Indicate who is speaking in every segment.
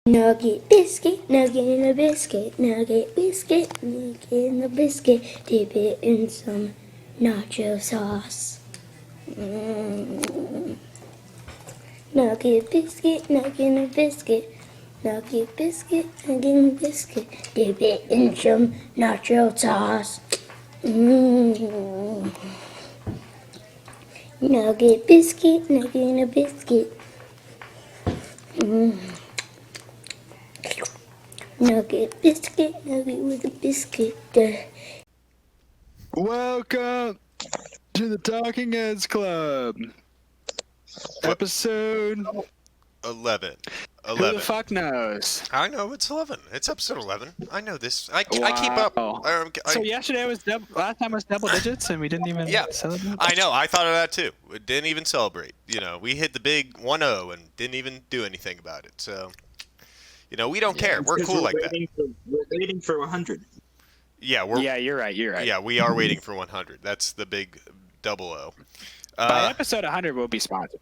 Speaker 1: Nugget biscuit, nugget in a biscuit, nugget biscuit, nugget in a biscuit, dip it in some nacho sauce. Nugget biscuit, nugget in a biscuit, nugget biscuit, nugget in a biscuit, dip it in some nacho sauce. Nugget biscuit, nugget in a biscuit. Nugget biscuit, nugget with a biscuit.
Speaker 2: Welcome to the Talking Heads Club. Episode
Speaker 3: 11.
Speaker 2: Who the fuck knows?
Speaker 3: I know it's 11. It's episode 11. I know this. I keep
Speaker 2: Wow.
Speaker 3: up.
Speaker 2: So yesterday was last time was double digits, and we didn't even celebrate.
Speaker 3: I know. I thought of that too. We didn't even celebrate. You know, we hit the big 1-0 and didn't even do anything about it. So, you know, we don't care. We're cool like that.
Speaker 4: We're waiting for 100.
Speaker 3: Yeah,
Speaker 2: you're right.
Speaker 3: Yeah, we are waiting for 100. That's the big 00.
Speaker 2: By episode 100, we'll be sponsored.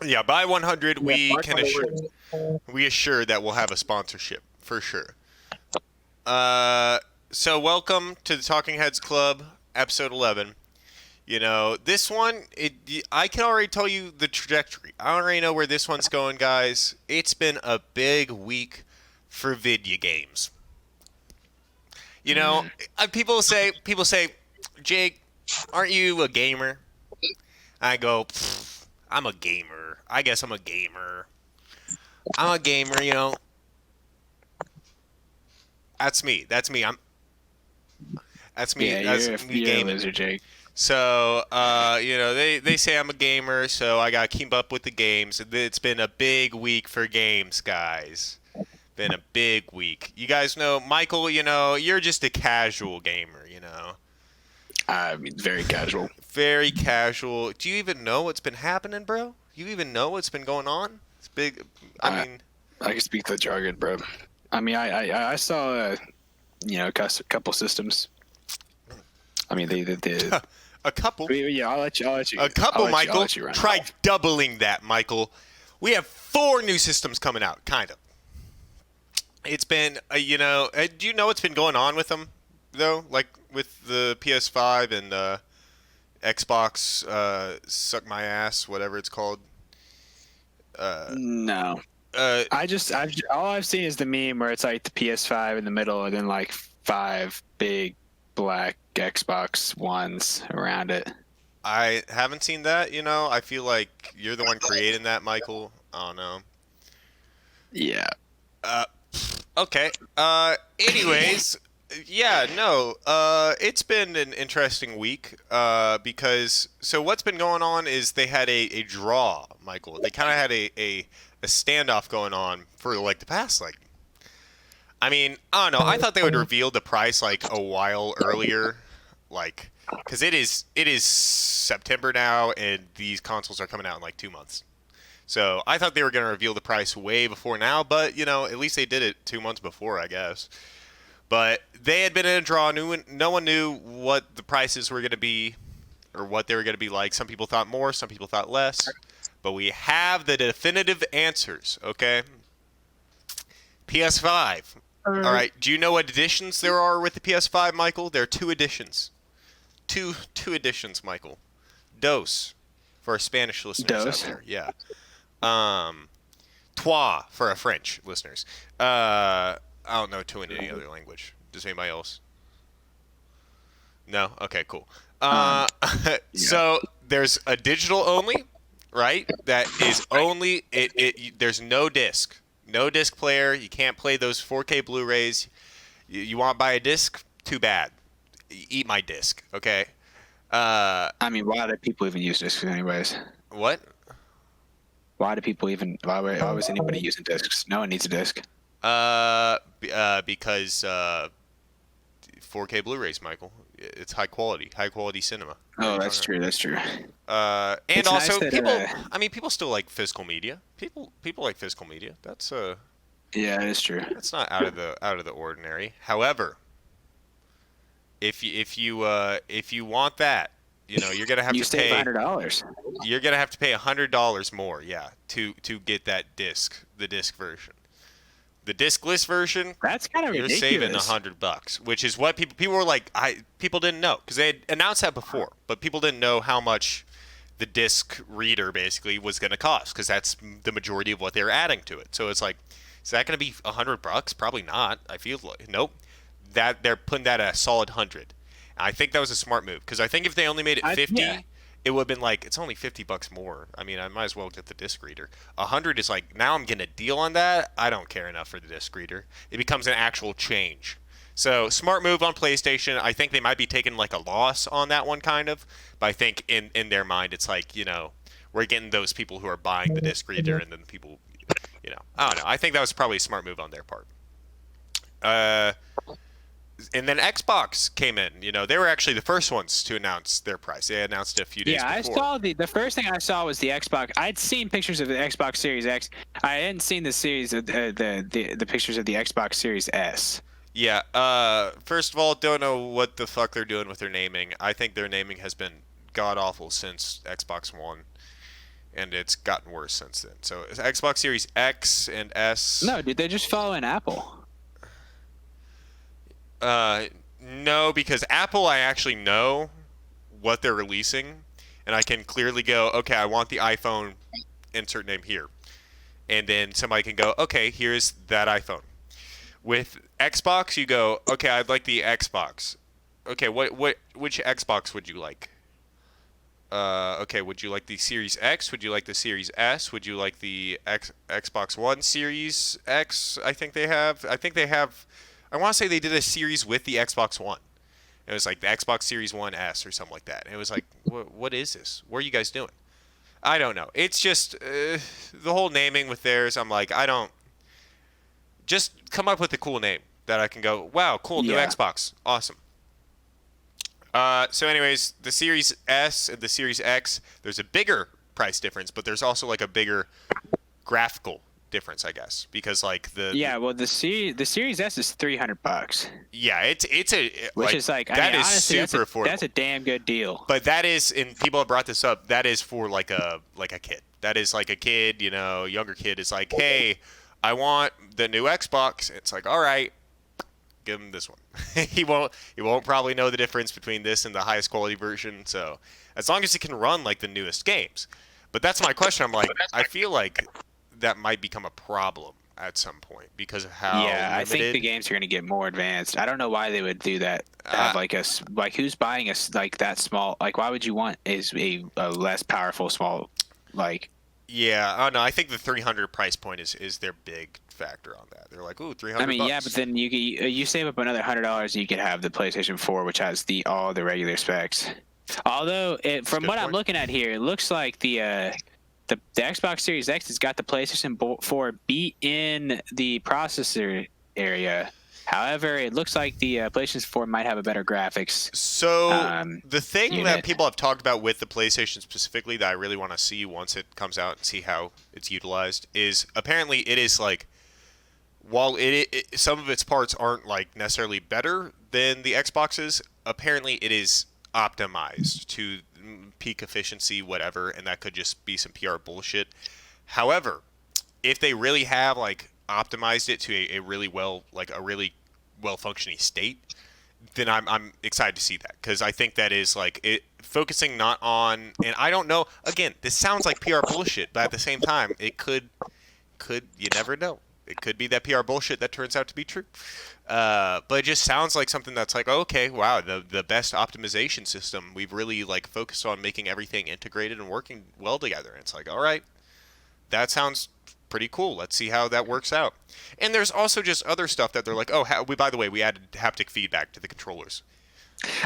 Speaker 3: Yeah, by 100, we assure that we'll have a sponsorship for sure. So welcome to the Talking Heads Club, episode 11. You know, this one, I can already tell you the trajectory. I already know where this one's going, guys. It's been a big week for video games. You know, people say, Jake, aren't you a gamer? I go, I'm a gamer. I guess I'm a gamer. I'm a gamer, you know. That's me. That's me. That's me.
Speaker 2: Yeah,
Speaker 3: that's me
Speaker 2: you're a
Speaker 3: gaming.
Speaker 2: loser, Jake.
Speaker 3: So, you know, they say I'm a gamer, so I gotta keep up with the games. It's been a big week for games, guys. Been a big week. You guys know, Michael, you know, you're just a casual gamer, you know.
Speaker 2: I mean, very casual.
Speaker 3: Very casual. Do you even know what's been happening, bro? You even know what's been going on? It's big. I mean,
Speaker 2: I can speak the jargon, bro. I mean, I saw, a couple systems. I mean, they
Speaker 3: a couple.
Speaker 2: Yeah, I'll let you.
Speaker 3: A couple, Michael. Try
Speaker 2: off.
Speaker 3: doubling that, Michael. We have 4 new systems coming out, kind of. It's been, do you know what's been going on with them, though? Like with the PS5 and Xbox, suck my ass, whatever it's called.
Speaker 2: No. All I've seen is the meme where it's like the PS5 in the middle and then like 5 big black Xbox Ones around it.
Speaker 3: I haven't seen that, you know. I feel like you're the one creating that, Michael. I don't know.
Speaker 2: Yeah.
Speaker 3: Okay. Anyways, yeah, no. It's been an interesting week. Because so what's been going on is they had a draw, Michael. They kind of had a standoff going on for like the past I mean, I don't know. I thought they would reveal the price like a while earlier, like because it is September now, and these consoles are coming out in like 2 months. So I thought they were going to reveal the price way before now, but you know, at least they did it 2 months before, I guess. But they had been in a draw. No one knew what the prices were going to be, or what they were going to be like. Some people thought more, some people thought less. But we have the definitive answers. Okay. PS5. All right. Do you know what editions there are with the PS5, Michael? There are 2 editions. Two editions, Michael. Dos for our Spanish listeners out there. Yeah. Trois for our French listeners. I don't know 2 in any other language. Does anybody else? No? Okay, cool. So there's a digital only, right? That is only there's no disc. No disc player. You can't play those 4K Blu-rays. You want to buy a disc? Too bad. Eat my disc, okay?
Speaker 2: I mean, why do people even use discs anyways?
Speaker 3: What?
Speaker 2: Why was anybody using discs? No one needs a disc.
Speaker 3: Because 4K Blu-rays, Michael. It's high quality cinema.
Speaker 2: Oh, that's true. That's true.
Speaker 3: And
Speaker 2: it's
Speaker 3: also
Speaker 2: nice
Speaker 3: people.
Speaker 2: that,
Speaker 3: I mean, people still like physical media. People like physical media. That's
Speaker 2: Yeah, it's true.
Speaker 3: That's not out of the ordinary. However, if you want that, you know, you're gonna have to pay
Speaker 2: $100.
Speaker 3: You're gonna have to pay $100 more, yeah, to get that disc, the disc version. The discless version,
Speaker 2: That's kind of
Speaker 3: you're
Speaker 2: ridiculous.
Speaker 3: saving $100, which is what people were like. People didn't know because they had announced that before, but people didn't know how much the disc reader basically was going to cost because that's the majority of what they were adding to it. So it's like, is that going to be $100? Probably not. I feel like nope. That they're putting that at a solid 100. I think that was a smart move because I think if they only made it 50, it would have been like, it's only $50 more. I mean, I might as well get the disc reader. 100 is like, now I'm getting a deal on that. I don't care enough for the disc reader. It becomes an actual change. So smart move on PlayStation. I think they might be taking like a loss on that one, kind of. But I think in their mind, it's like, we're getting those people who are buying the disc reader, and then the people, I don't know. I think that was probably a smart move on their part. And then Xbox came in. They were actually the first ones to announce their price. They announced it a few days before.
Speaker 2: Yeah, I saw the first thing I saw was the Xbox. I'd seen pictures of the Xbox Series X. I hadn't seen the series of the pictures of the Xbox Series S.
Speaker 3: Yeah. First of all, don't know what the fuck they're doing with their naming. I think their naming has been god awful since Xbox One, and it's gotten worse since then. So Xbox Series X and S.
Speaker 2: No, dude, they're just following Apple.
Speaker 3: No, because Apple, I actually know what they're releasing, and I can clearly go, okay, I want the iPhone, insert name here. And then somebody can go, okay, here's that iPhone. With Xbox, you go, okay, I'd like the Xbox. Okay, which Xbox would you like? Okay, would you like the Series X? Would you like the Series S? Would you like the Xbox One Series X? I think they have. I want to say they did a series with the Xbox One. It was like the Xbox Series One S or something like that. And it was like, what is this? What are you guys doing? I don't know. It's just the whole naming with theirs. I'm like, just come up with a cool name that I can go, wow, cool, new Xbox. Awesome. So anyways, the Series S and the Series X, there's a bigger price difference, but there's also like a bigger graphical difference, I guess, because like
Speaker 2: the Series S is $300.
Speaker 3: Yeah, it's a
Speaker 2: which is like,
Speaker 3: that is
Speaker 2: honestly,
Speaker 3: super affordable.
Speaker 2: That's a damn good deal.
Speaker 3: But that is, and people have brought this up, that is for like a kid. That is like a kid, younger kid is like, hey, I want the new Xbox. It's like, all right, give him this one. he won't probably know the difference between this and the highest quality version. So as long as it can run like the newest games. But that's my question. I'm like, I feel like that might become a problem at some point because of how limited.
Speaker 2: I think the games are going to get more advanced. I don't know why they would do that. Have who's buying like that small? Like, why would you want a less powerful small like?
Speaker 3: Yeah, oh no, I think the 300 price point is their big factor on that. They're like, ooh, 300.
Speaker 2: I mean, yeah, but then you save up another $100, you could have the PlayStation 4, which has all the regular specs. Although, from what I'm looking at here, it looks like the Xbox Series X has got the PlayStation 4 beat in the processor area. However, it looks like the PlayStation 4 might have a better graphics.
Speaker 3: So the thing that people have talked about with the PlayStation specifically that I really want to see once it comes out and see how it's utilized is apparently it is like, while some of its parts aren't like necessarily better than the Xboxes, apparently it is optimized to peak efficiency, whatever, and that could just be some PR bullshit. However, if they really have like optimized it to a really well functioning state, then I'm excited to see that, because I think that is like it focusing not on, and I don't know, again, this sounds like PR bullshit, but at the same time it could you never know, it could be that PR bullshit that turns out to be true. But it just sounds like something that's like, okay, wow, the best optimization system, we've really like focused on making everything integrated and working well together. And it's like, all right, that sounds pretty cool. Let's see how that works out. And there's also just other stuff that they're like, oh, by the way, we added haptic feedback to the controllers.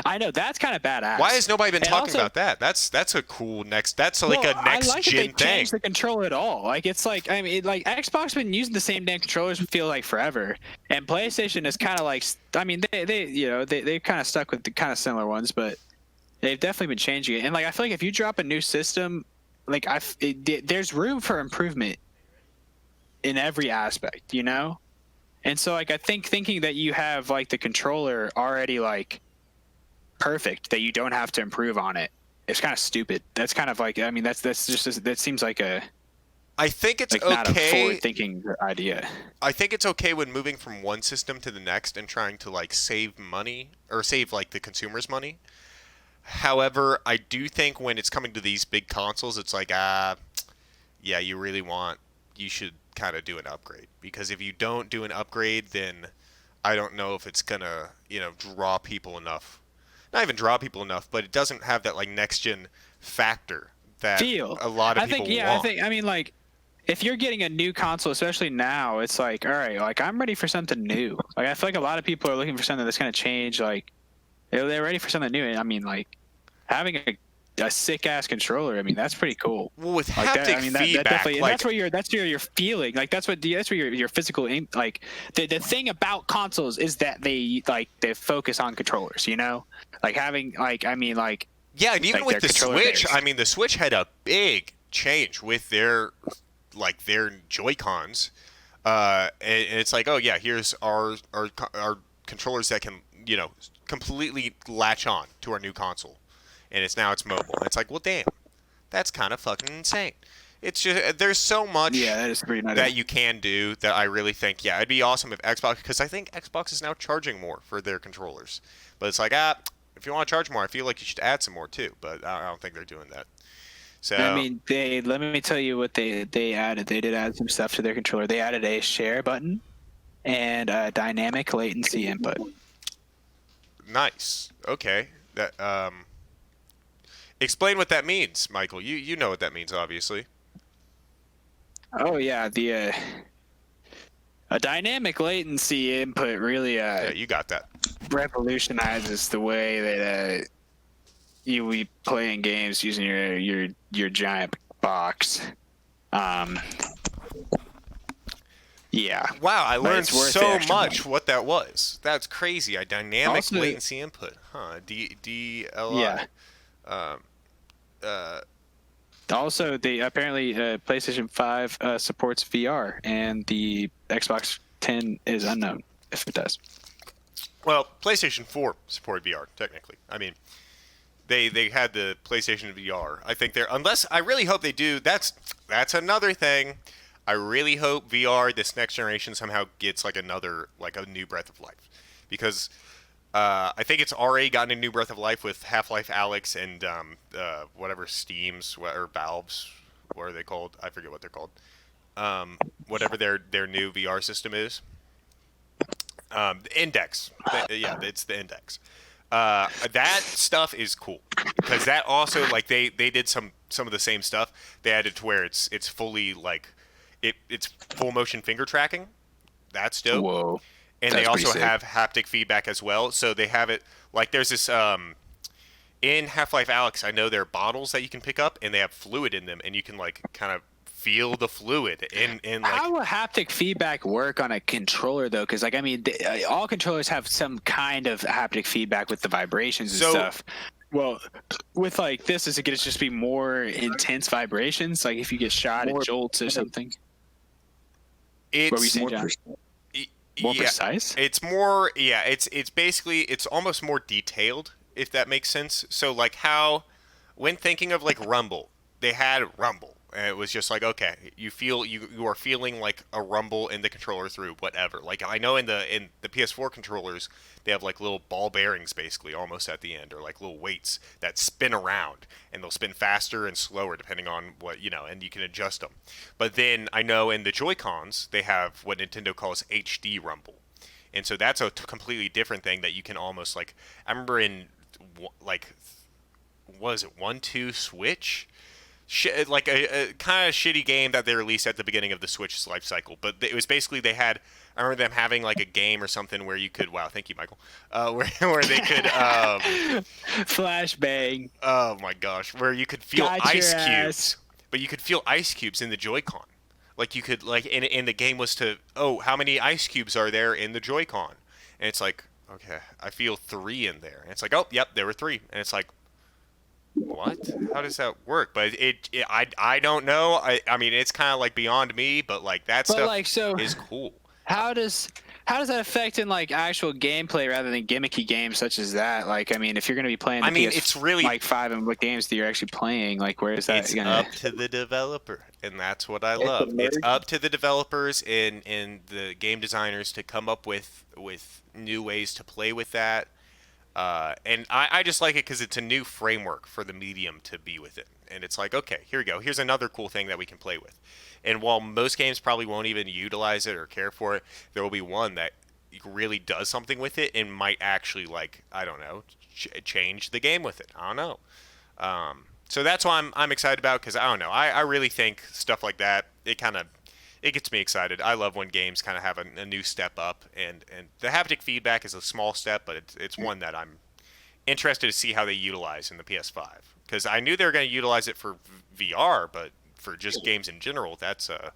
Speaker 2: I know, that's kind of badass.
Speaker 3: Why has nobody been talking about that? That's a cool next. That's like a next
Speaker 2: I like
Speaker 3: gen
Speaker 2: that they
Speaker 3: thing.
Speaker 2: changed the controller at all. Like, it's like, I mean, like Xbox been using the same damn controllers feel like forever, and PlayStation is kind of like, I mean, they kind of stuck with the kind of similar ones, but they've definitely been changing it. And like, I feel like if you drop a new system, like there's room for improvement in every aspect, And so like, I think thinking that you have like the controller already like perfect, that you don't have to improve on it, it's kind of stupid. That's kind of like, I mean, that seems like a
Speaker 3: I think it's
Speaker 2: like not a
Speaker 3: okay.
Speaker 2: forward-thinking idea.
Speaker 3: I think it's okay when moving from one system to the next and trying to like save money or save like the consumer's money. However, I do think when it's coming to these big consoles, it's like yeah, you should kind of do an upgrade, because if you don't do an upgrade, then I don't know if it's gonna draw people enough. Not even draw people enough, but it doesn't have that like next gen factor that
Speaker 2: Feel.
Speaker 3: a lot of
Speaker 2: I
Speaker 3: people
Speaker 2: think, yeah,
Speaker 3: want.
Speaker 2: I mean, like, if you're getting a new console, especially now, it's like, all right, like I'm ready for something new. Like I feel like a lot of people are looking for something that's gonna change. Like they're ready for something new. And I mean, like having a sick ass controller. I mean, that's pretty cool.
Speaker 3: Well, with
Speaker 2: Like
Speaker 3: haptic
Speaker 2: that, I mean, that
Speaker 3: feedback,
Speaker 2: definitely, and
Speaker 3: like
Speaker 2: that's where you're feeling. Like that's where your physical like the thing about consoles is that they focus on controllers. You know, like having like I mean like
Speaker 3: yeah, and even
Speaker 2: like
Speaker 3: with
Speaker 2: their
Speaker 3: the
Speaker 2: controller
Speaker 3: Switch,
Speaker 2: base.
Speaker 3: I mean, the Switch had a big change with their Joy Cons, and it's like, oh yeah, here's our controllers that can completely latch on to our new console, and it's mobile. And it's like, well, damn, that's kind of fucking insane. It's just there's so much
Speaker 2: Yeah, that is pretty nice.
Speaker 3: that you can do that I really think, yeah, it'd be awesome if Xbox, because I think Xbox is now charging more for their controllers. But it's like, if you want to charge more, I feel like you should add some more too. But I don't think they're doing that. So
Speaker 2: I mean, let me tell you what they added. They did add some stuff to their controller. They added a share button and a dynamic latency input.
Speaker 3: nice. Okay. That explain what that means, Michael. You know what that means, obviously.
Speaker 2: Oh yeah, the a dynamic latency input really
Speaker 3: Yeah, you got that.
Speaker 2: revolutionizes the way that you be playing games using your giant box. Yeah.
Speaker 3: Wow, I learned
Speaker 2: it's worth the
Speaker 3: so
Speaker 2: extra
Speaker 3: much what that was. That's crazy. A dynamic
Speaker 2: Also-
Speaker 3: latency input, huh? DLI.
Speaker 2: Yeah.
Speaker 3: Uh,
Speaker 2: Also, they apparently PlayStation 5 supports VR, and the Xbox 10 is unknown if it does.
Speaker 3: well, PlayStation 4 supported VR technically. I mean, they had the PlayStation VR. I think unless I really hope they do. That's another thing. I really hope VR this next generation somehow gets like a new breath of life, because I think it's already gotten a new breath of life with Half-Life Alyx and whatever Steams or Valves, what are they called? I forget what they're called. Whatever their new VR system is. The Index. Yeah, it's the Index. That stuff is cool, because that also like they did some of the same stuff. They added to where it's fully like it's full motion finger tracking. That's dope.
Speaker 2: Whoa.
Speaker 3: And
Speaker 2: That's
Speaker 3: they also
Speaker 2: pretty sick.
Speaker 3: have haptic feedback as well. So they have it like there's this in Half-Life Alyx. I know there are bottles that you can pick up, and they have fluid in them, and you can like kind of feel the fluid in like.
Speaker 2: How will haptic feedback work on a controller though? Because like I mean, all controllers have some kind of haptic feedback with the vibrations and
Speaker 3: So-
Speaker 2: stuff. Well, with like this, is it going to just be more intense vibrations? Like if you get shot, it jolts or something. What were you
Speaker 3: It's
Speaker 2: saying,
Speaker 4: More
Speaker 2: John?
Speaker 4: pers-
Speaker 2: More
Speaker 3: yeah,
Speaker 2: precise?
Speaker 3: it's more it's basically it's almost more detailed, if that makes sense. So like how when thinking of like rumble, they had rumble, and it was just like, okay, you are feeling like a rumble in the controller through whatever. Like I know in the PS4 controllers, they have like little ball bearings basically almost at the end, or like little weights that spin around, and they'll spin faster and slower depending on what and you can adjust them. But then I know in the Joy-Cons, they have what Nintendo calls HD rumble. And so that's a completely different thing that you can almost like. I remember in like, what is it, 1-2 Switch? Like a kind of shitty game that they released at the beginning of the Switch's life cycle. But it was basically they had. I remember them having like a game or something where you could. Wow, thank you, Michael. Where they could.
Speaker 2: Flashbang.
Speaker 3: Oh my gosh, where you could feel
Speaker 2: Got your
Speaker 3: ice
Speaker 2: ass.
Speaker 3: cubes, but you could feel ice cubes in the Joy-Con. Like you could like, and the game was to, oh, how many ice cubes are there in the Joy-Con? And it's like, okay, I feel 3 in there. And it's like, oh, yep, there were 3. And it's like, what? How does that work? But I don't know. I mean, it's kind of like beyond me, but like that
Speaker 2: But
Speaker 3: stuff
Speaker 2: like, so
Speaker 3: is cool.
Speaker 2: how does how does that affect in like actual gameplay rather than gimmicky games such as that? Like, I mean, if you're going to be playing, the
Speaker 3: I mean,
Speaker 2: PS,
Speaker 3: it's really
Speaker 2: like 5 and what games that you're actually playing, like, where is that
Speaker 3: it's
Speaker 2: going
Speaker 3: up to the developer, and that's what I
Speaker 4: It's
Speaker 3: love. It's
Speaker 4: emerging.
Speaker 3: up to the developers and the game designers to come up with new ways to play with that. And I just like it because it's a new framework for the medium to be within. And it's like, okay, here we go. Here's another cool thing that we can play with. And while most games probably won't even utilize it or care for it, there will be one that really does something with it and might actually, like, I don't know, change the game with it. I don't know. So that's why I'm excited about, because I don't know. I really think stuff like that, it gets me excited. I love when games kind of have a new step up, and the haptic feedback is a small step, but it's one that I'm interested to see how they utilize in the PS5. Because I knew they were going to utilize it for VR, but for just games in general, that's a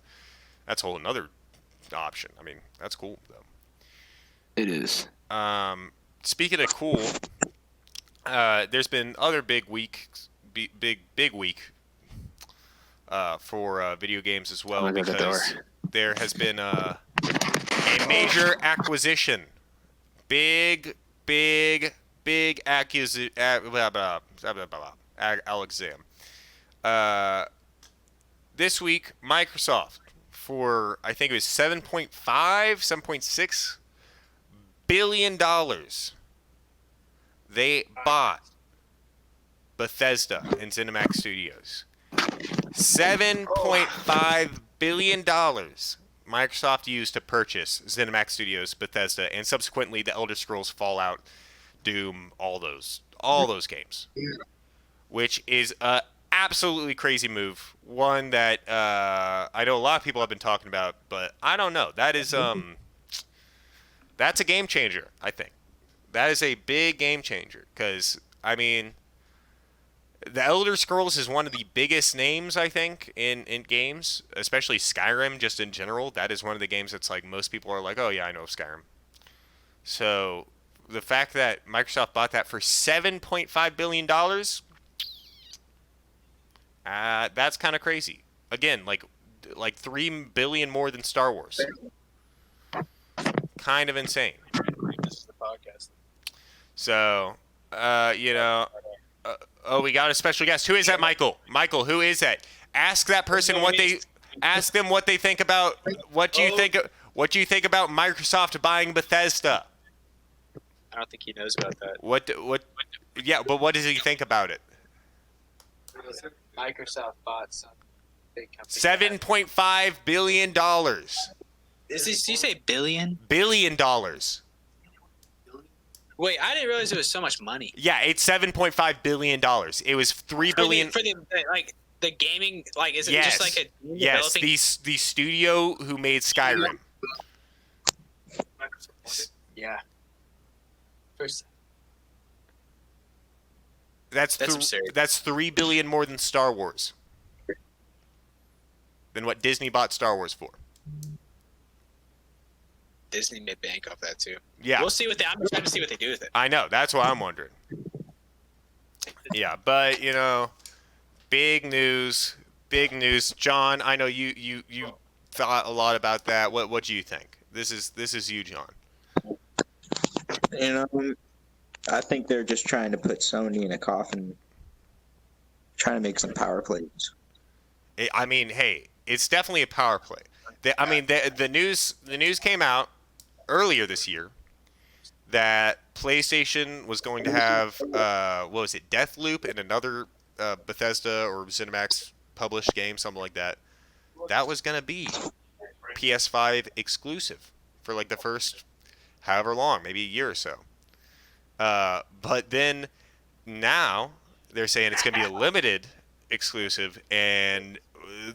Speaker 3: whole another option. I mean, that's cool though.
Speaker 2: It is.
Speaker 3: Speaking of cool, there's been other big week for video games as well, because there has been a major acquisition. Big accusation. Alexam. This week, Microsoft, for I think it was 7.6 billion dollars, they bought Bethesda and ZeniMax Studios. $7.5 billion Microsoft used to purchase ZeniMax Studios, Bethesda, and subsequently the Elder Scrolls, Fallout, Doom, all those games, which is a absolutely crazy move. One that I know a lot of people have been talking about, but I don't know. That's a game changer, I think. That is a big game changer, because, I mean, the Elder Scrolls is one of the biggest names, I think, in games, especially Skyrim, just in general. That is one of the games that's like most people are like, oh yeah, I know of Skyrim. So the fact that Microsoft bought that for $7.5 billion, that's kind of crazy. Again, like $3 billion more than Star Wars. Kind of insane.
Speaker 5: This is the podcast.
Speaker 3: So, we got a special guest. Who is that, Michael? Michael, who is that? Ask that person ask them what they think about. What do you think about Microsoft buying Bethesda?
Speaker 5: I don't think he knows about that.
Speaker 3: What? Yeah, but what does he think about it?
Speaker 5: Microsoft bought some big company.
Speaker 3: $7.5 billion.
Speaker 5: Did you say billion?
Speaker 3: $1 billion.
Speaker 5: Wait, I didn't realize it was so much money.
Speaker 3: Yeah, it's $7.5 billion. It was $3 billion.
Speaker 5: For the the gaming, like, is it
Speaker 3: Yes.
Speaker 5: just like a
Speaker 3: Yes,
Speaker 5: developing?
Speaker 3: the studio who made Skyrim.
Speaker 5: Yeah. First,
Speaker 3: That's
Speaker 5: absurd.
Speaker 3: That's $3 billion more than Star Wars. Than what Disney bought Star Wars for.
Speaker 5: Disney made bank off that too.
Speaker 3: Yeah.
Speaker 5: We'll see what I'm trying to see what they do with it.
Speaker 3: I know. That's what I'm wondering. Yeah, but big news. John, I know you thought a lot about that. What do you think? This is you, John.
Speaker 4: I think they're just trying to put Sony in a coffin, trying to make some power plays.
Speaker 3: I mean, hey, it's definitely a power play. The news came out earlier this year that PlayStation was going to have what was it, Deathloop, and another Bethesda or ZeniMax published game, something like that. That was going to be PS5 exclusive for like the first however long, maybe a year or so. But then now they're saying it's going to be a limited exclusive, and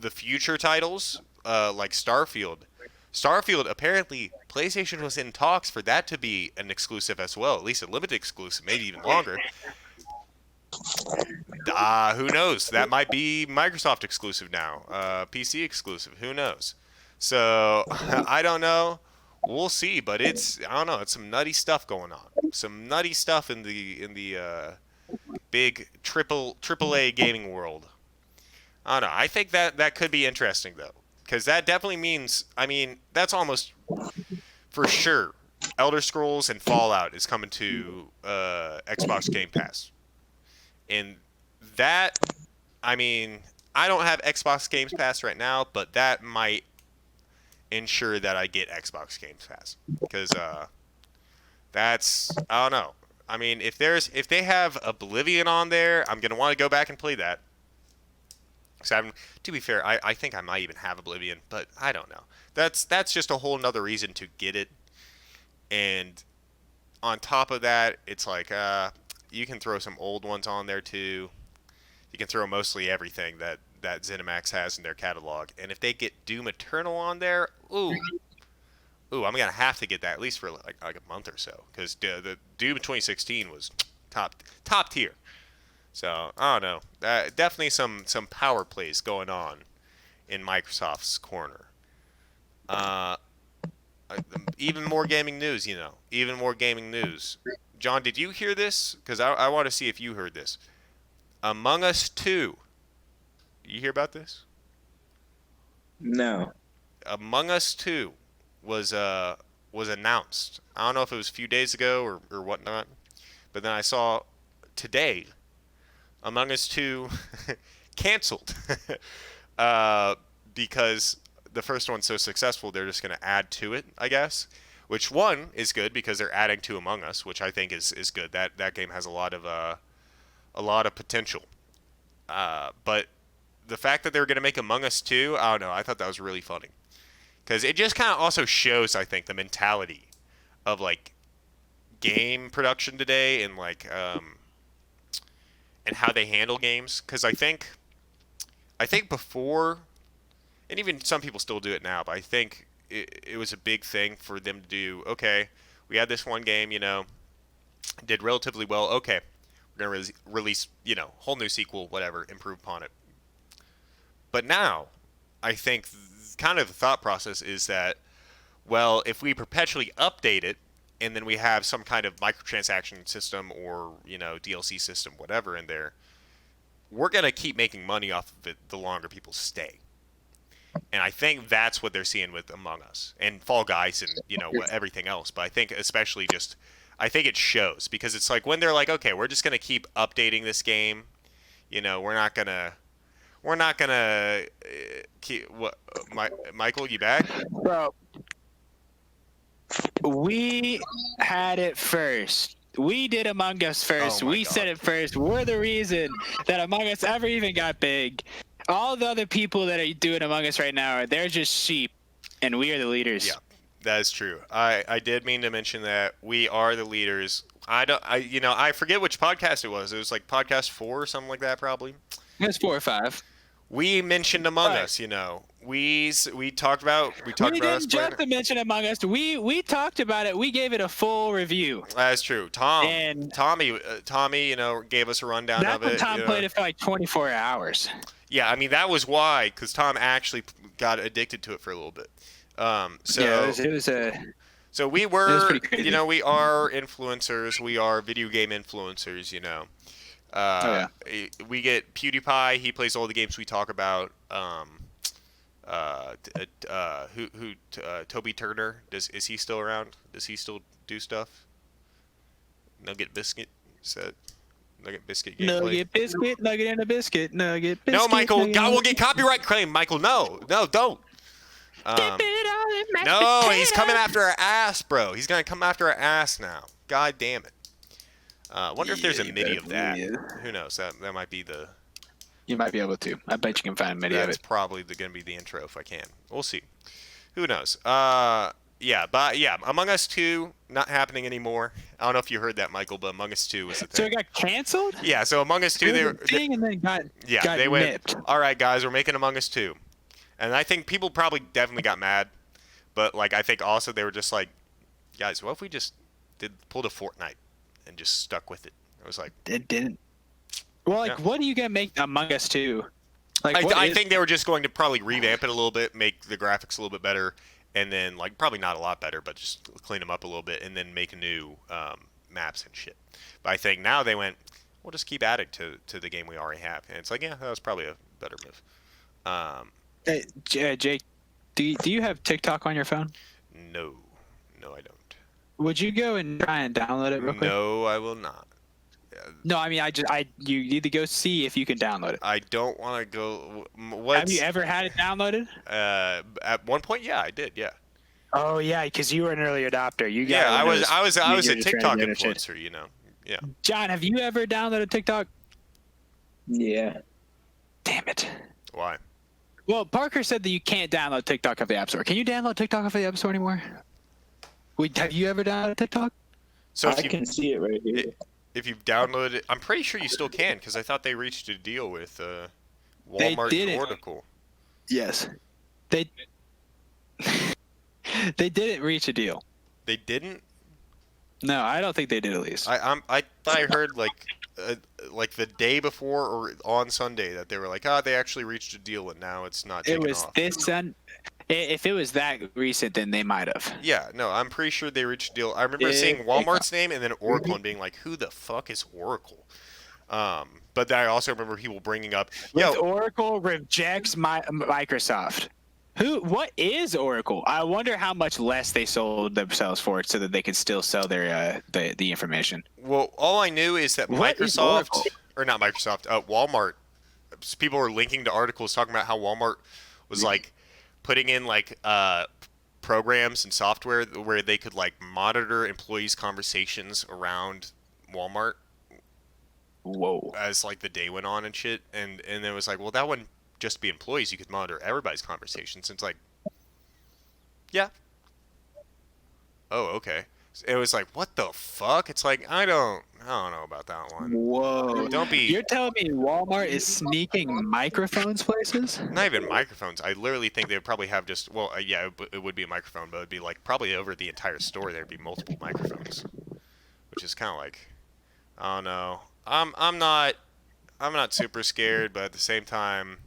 Speaker 3: the future titles, like Starfield, apparently PlayStation was in talks for that to be an exclusive as well, at least a limited exclusive, maybe even longer. Who knows? That might be Microsoft exclusive now, PC exclusive. Who knows? So I don't know. We'll see, but I don't know. It's some nutty stuff going on. Some nutty stuff in the big AAA gaming world. I don't know. I think that could be interesting though, because that definitely means. I mean, that's almost for sure, Elder Scrolls and Fallout is coming to Xbox Game Pass, and that, I mean, I don't have Xbox Game Pass right now, but that might ensure that I get Xbox Game Pass because that's, I don't know. I mean, if they have Oblivion on there, I'm gonna want to go back and play that. So to be fair, I think I might even have Oblivion, but I don't know. That's just a whole nother reason to get it. And on top of that, it's like you can throw some old ones on there too. You can throw mostly everything that ZeniMax has in their catalog. And if they get Doom Eternal on there, ooh, I'm gonna have to get that at least for like a month or so, because the Doom 2016 was top tier. So I don't know. Definitely some power plays going on in Microsoft's corner. Even more gaming news, Even more gaming news. John, did you hear this? Because I want to see if you heard this. Among Us 2. You hear about this?
Speaker 4: No.
Speaker 3: Among Us 2 was announced. I don't know if it was a few days ago or whatnot, but then I saw today Among Us 2 canceled because the first one's so successful, they're just going to add to it, I guess. Which one is good because they're adding to Among Us, which I think is good. That game has a lot of potential. But the fact that they're going to make Among Us 2, I don't know. I thought that was really funny because it just kind of also shows, I think, the mentality of like game production today and like and how they handle games. Because I think before, and even some people still do it now, but I think it was a big thing for them to do. Okay, we had this one game, did relatively well. Okay, we're gonna release, whole new sequel, whatever, improve upon it. But now, I think kind of the thought process is that, well, if we perpetually update it, and then we have some kind of microtransaction system or DLC system, whatever in there, we're gonna keep making money off of it the longer people stay. And I think that's what they're seeing with Among Us and Fall Guys and everything else. But I think especially I think it shows because it's like when they're like, okay, we're just gonna keep updating this game. We're not gonna keep what? Michael, you back?
Speaker 2: Bro, we had it first. We did Among Us first.
Speaker 3: Oh my
Speaker 2: We
Speaker 3: God.
Speaker 2: said it first. We're the reason that Among Us ever even got big. All the other people that are doing Among Us right now, they're just sheep, and we are the leaders.
Speaker 3: Yeah, that is true. I did mean to mention that we are the leaders. I forget which podcast it was. It was like podcast 4 or something like that, probably.
Speaker 2: It's 4 or 5.
Speaker 3: We mentioned Among
Speaker 2: Right.
Speaker 3: Us. We talked about us
Speaker 2: didn't
Speaker 3: playing
Speaker 2: just
Speaker 3: it.
Speaker 2: mention Among Us. We talked about it. We gave it a full review.
Speaker 3: That's true.
Speaker 2: And
Speaker 3: Tommy, gave us a rundown
Speaker 2: That's
Speaker 3: of
Speaker 2: when
Speaker 3: it.
Speaker 2: Tom played it for like 24 hours.
Speaker 3: Yeah, I mean that was why, because Tom actually got addicted to it for a little bit. So
Speaker 2: Yeah, it was a.
Speaker 3: so we
Speaker 2: was
Speaker 3: were,
Speaker 2: pretty crazy.
Speaker 3: we are influencers. We are video game influencers. We get PewDiePie. He plays all the games we talk about. Toby Turner. Is he still around? Does he still do stuff? Nugget Biscuit said. Nugget Biscuit gameplay.
Speaker 2: Nugget biscuit, nugget and a biscuit, nugget biscuit.
Speaker 3: No, Michael.
Speaker 2: nugget
Speaker 3: God
Speaker 2: and a
Speaker 3: will get copyright claim. Michael, no, don't.
Speaker 2: Dip it all in mashed
Speaker 3: No, he's
Speaker 2: potato.
Speaker 3: coming after our ass, bro. He's gonna come after our ass now. God damn it. Wonder if there's a
Speaker 2: Yeah,
Speaker 3: MIDI of that.
Speaker 2: yeah.
Speaker 3: Who knows? That might be the.
Speaker 2: You might be able to. I bet you can find a MIDI of
Speaker 3: That's
Speaker 2: it.
Speaker 3: probably gonna be the intro if I can. We'll see. Who knows? Among Us 2 not happening anymore. I don't know if you heard that, Michael, but Among Us 2 was the
Speaker 2: So
Speaker 3: thing.
Speaker 2: it got canceled?
Speaker 3: Yeah, so Among Us 2
Speaker 2: It
Speaker 3: they
Speaker 2: was
Speaker 3: were
Speaker 2: a thing and then got
Speaker 3: they went,
Speaker 2: nipped.
Speaker 3: all right, guys, we're making Among Us 2. And I think people probably definitely got mad. But, like, I think also they were just like, guys, what if we just pulled a Fortnite and just stuck with it? It was like,
Speaker 2: It didn't. Well, like,
Speaker 3: Yeah.
Speaker 2: what are you gonna make Among Us 2? Like,
Speaker 3: I think they were just going to probably revamp it a little bit, make the graphics a little bit better, and then, like, probably not a lot better, but just clean them up a little bit, and then make new maps and shit. But I think now they went, we'll just keep adding to the game we already have. And it's like, yeah, that was probably a better move.
Speaker 2: Jake, do you have TikTok on your phone?
Speaker 3: No. No, I don't.
Speaker 2: Would you go and try and download it real quick?
Speaker 3: No, I will not.
Speaker 2: No, I mean, you need to go see if you can download it.
Speaker 3: I don't want to go.
Speaker 2: Have you ever had it downloaded?
Speaker 3: At one point, yeah, I did. Yeah.
Speaker 2: Oh yeah, because you were an early adopter. You got
Speaker 3: Yeah, I was a
Speaker 2: you're
Speaker 3: TikTok
Speaker 2: trying to shit.
Speaker 3: influencer. You know. Yeah.
Speaker 2: John, have you ever downloaded TikTok?
Speaker 4: Yeah.
Speaker 2: Damn it.
Speaker 3: Why?
Speaker 2: Well, Parker said that you can't download TikTok off the App Store. Can you download TikTok off the App Store anymore? Wait, have you ever downloaded TikTok?
Speaker 3: So
Speaker 4: I can see it right here.
Speaker 3: if you've downloaded it, I'm pretty sure you still can because I thought they reached a deal with Walmart
Speaker 2: did
Speaker 3: and
Speaker 2: it.
Speaker 3: Oracle.
Speaker 2: Yes. They they didn't reach a deal.
Speaker 3: They didn't.
Speaker 2: No, I don't think they did at least.
Speaker 3: I thought I heard like the day before or on Sunday that they were like, they actually reached a deal and now it's not
Speaker 2: It
Speaker 3: taken
Speaker 2: was
Speaker 3: off.
Speaker 2: this Sun. If it was that recent, then they might have.
Speaker 3: Yeah, no, I'm pretty sure they reached a deal. I remember seeing Walmart's name and then Oracle and being like, who the fuck is Oracle? But I also remember people bringing up,
Speaker 2: With Oracle rejects Microsoft. What is Oracle? I wonder how much less they sold themselves for it so that they could still sell their the information.
Speaker 3: well, all I knew is that
Speaker 2: What is
Speaker 3: Microsoft,
Speaker 2: Oracle?
Speaker 3: or not Microsoft, Walmart, people were linking to articles talking about how Walmart was like putting in like programs and software where they could like monitor employees' conversations around Walmart
Speaker 2: Whoa.
Speaker 3: as like the day went on and shit, and it was like, well, that wouldn't just be employees. You could monitor everybody's conversations. It's like, yeah. Oh, okay. It was like, what the fuck? It's like, I don't know about that one.
Speaker 2: Whoa.
Speaker 3: Don't be.
Speaker 2: You're telling me Walmart is sneaking microphones places?
Speaker 3: Not even microphones. I literally think they would probably have just, well, yeah, it would be a microphone, but it would be like probably over the entire store there'd be multiple microphones, which is kind of like, I don't know. I'm not super scared, but at the same time,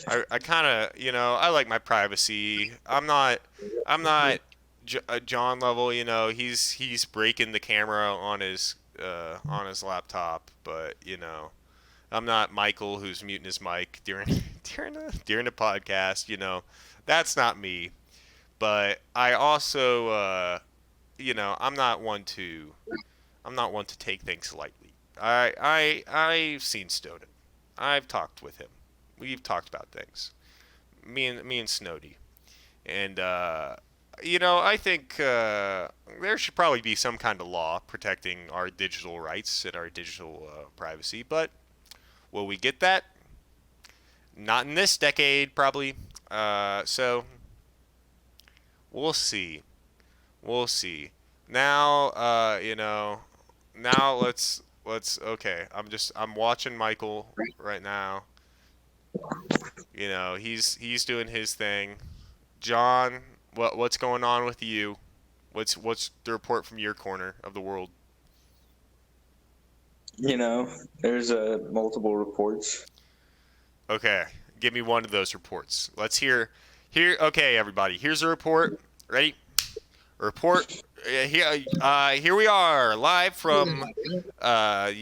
Speaker 3: I kind of, I like my privacy. I'm not John level, he's breaking the camera on his laptop, but I'm not Michael who's muting his mic during during the podcast. That's not me. But I also, I'm not one to take things lightly. I've seen Snowden. I've talked with him. We've talked about things. Me and Snowdy, and I think there should probably be some kind of law protecting our digital rights and our digital privacy. But will we get that? Not in this decade, probably. So we'll see. We'll see. Now, now let's. Okay, I'm watching Michael right now. He's doing his thing. John, what's going on with you? What's the report from your corner of the world?
Speaker 4: There's multiple reports.
Speaker 3: Okay, give me one of those reports. Let's hear. Okay, everybody, here's a report. Ready? A report. Here we are, live from live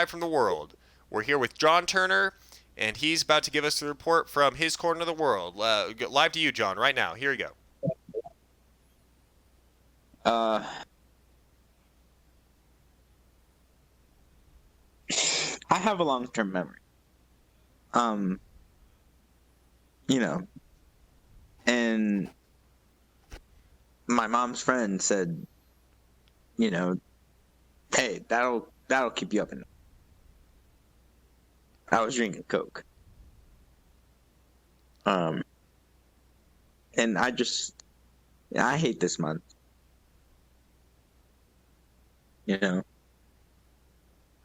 Speaker 3: from the world. We're here with John Turner, and he's about to give us the report from his corner of the world. Live to you, John, right now. Here you go.
Speaker 4: I have a long-term memory. And my mom's friend said, hey, that'll keep you up at night. I was drinking Coke. And I hate this month.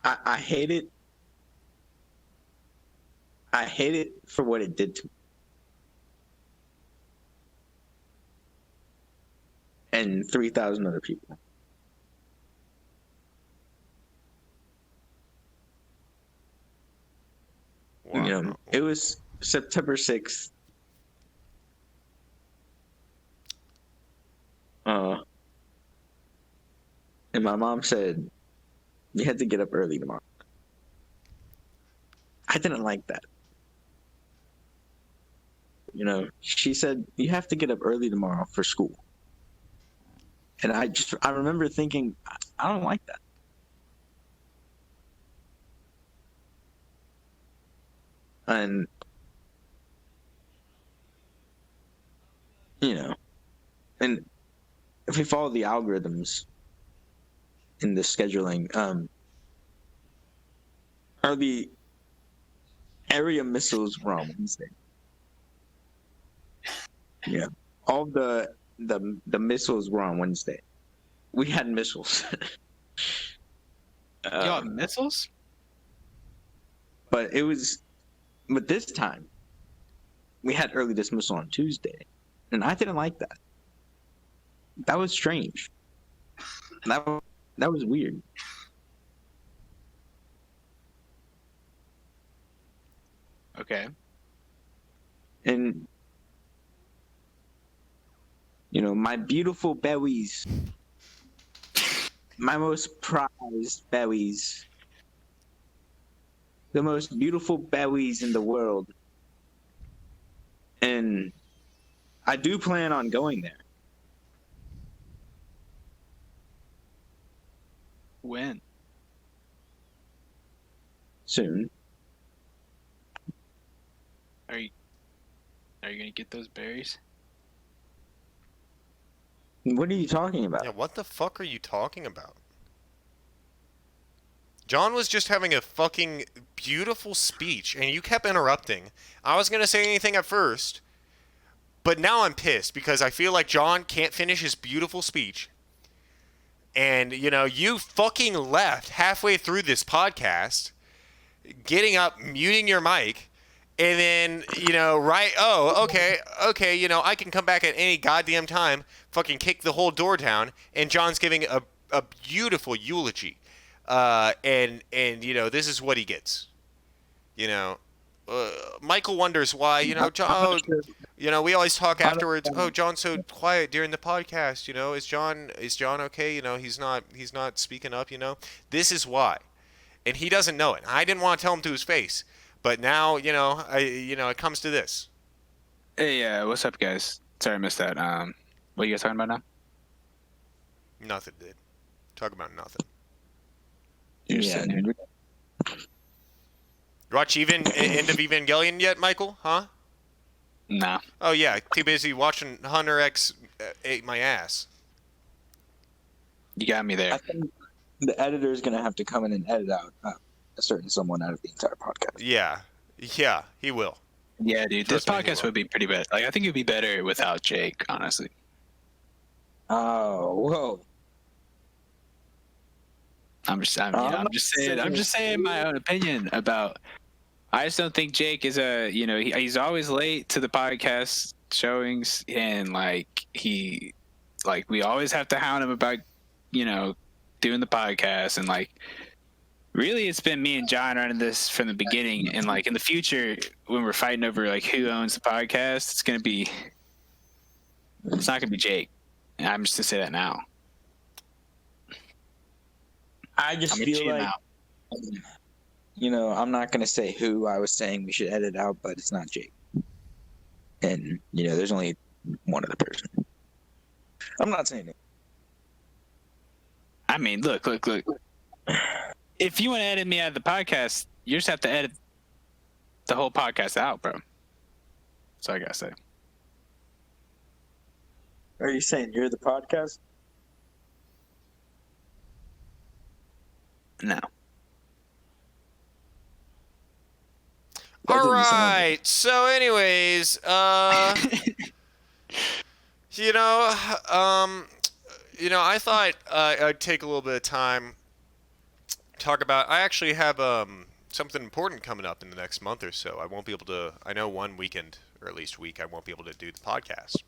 Speaker 4: I hate it. I hate it for what it did to me. And 3,000 other people.
Speaker 3: Wow.
Speaker 4: It was September 6th. And my mom said, you had to get up early tomorrow. I didn't like that. She said, you have to get up early tomorrow for school. And I remember thinking, I don't like that. And, and if we follow the algorithms in the scheduling, are the area missiles were on Wednesday? Yeah. All the missiles were on Wednesday. We had missiles.
Speaker 2: Y'all have missiles?
Speaker 4: But this time we had early dismissal on Tuesday, and I didn't like that. That was strange. That was weird.
Speaker 2: Okay.
Speaker 4: And my beautiful berries, my most prized berries, the most beautiful berries in the world. And I do plan on going there.
Speaker 2: When?
Speaker 4: Soon.
Speaker 2: Are you gonna get those berries?
Speaker 4: What are you talking about?
Speaker 3: Yeah, what the fuck are you talking about? John was just having a fucking beautiful speech, and you kept interrupting. I was gonna say anything at first, but now I'm pissed because I feel like John can't finish his beautiful speech. And, you fucking left halfway through this podcast, getting up, muting your mic, and then, okay, I can come back at any goddamn time, fucking kick the whole door down, and John's giving a beautiful eulogy. And this is what he gets. Michael wonders why, John, we always talk afterwards. Oh, John's so quiet during the podcast. Is John okay? He's not speaking up. This is why, and he doesn't know it. I didn't want to tell him to his face, but now, it comes to this.
Speaker 2: Hey, what's up, guys? Sorry I missed that. What are you guys talking about now?
Speaker 3: Nothing, dude. Talk about nothing.
Speaker 2: You're sitting here.
Speaker 3: You watch End of Evangelion yet, Michael? Huh?
Speaker 2: Nah.
Speaker 3: Oh yeah, too busy watching Hunter X ate my ass.
Speaker 2: You got me there.
Speaker 4: I think the editor is going to have to come in and edit out a certain someone out of the entire podcast.
Speaker 3: Yeah, he will.
Speaker 2: Yeah, dude, this podcast would be pretty bad. Like, I think it'd be better without Jake, honestly.
Speaker 4: Oh, whoa.
Speaker 2: I'm just saying my own opinion about. I just don't think Jake is he's always late to the podcast showings, and we always have to hound him about doing the podcast, and really it's been me and John running this from the beginning, and in the future when we're fighting over who owns the podcast, it's not gonna be Jake, and I'm just gonna say that now.
Speaker 4: I just feel like, I'm not going to say who I was saying we should edit out, but it's not Jake. And, there's only one other person. I'm not saying it.
Speaker 2: I mean, look. If you want to edit me out of the podcast, you just have to edit the whole podcast out, bro. That's all I got to say.
Speaker 4: Are you saying you're the podcast?
Speaker 2: No.
Speaker 3: All right. So, anyways, I thought I'd take a little bit of time to talk about. I actually have something important coming up in the next month or so. I won't be able to. I know one weekend or at least week I won't be able to do the podcast.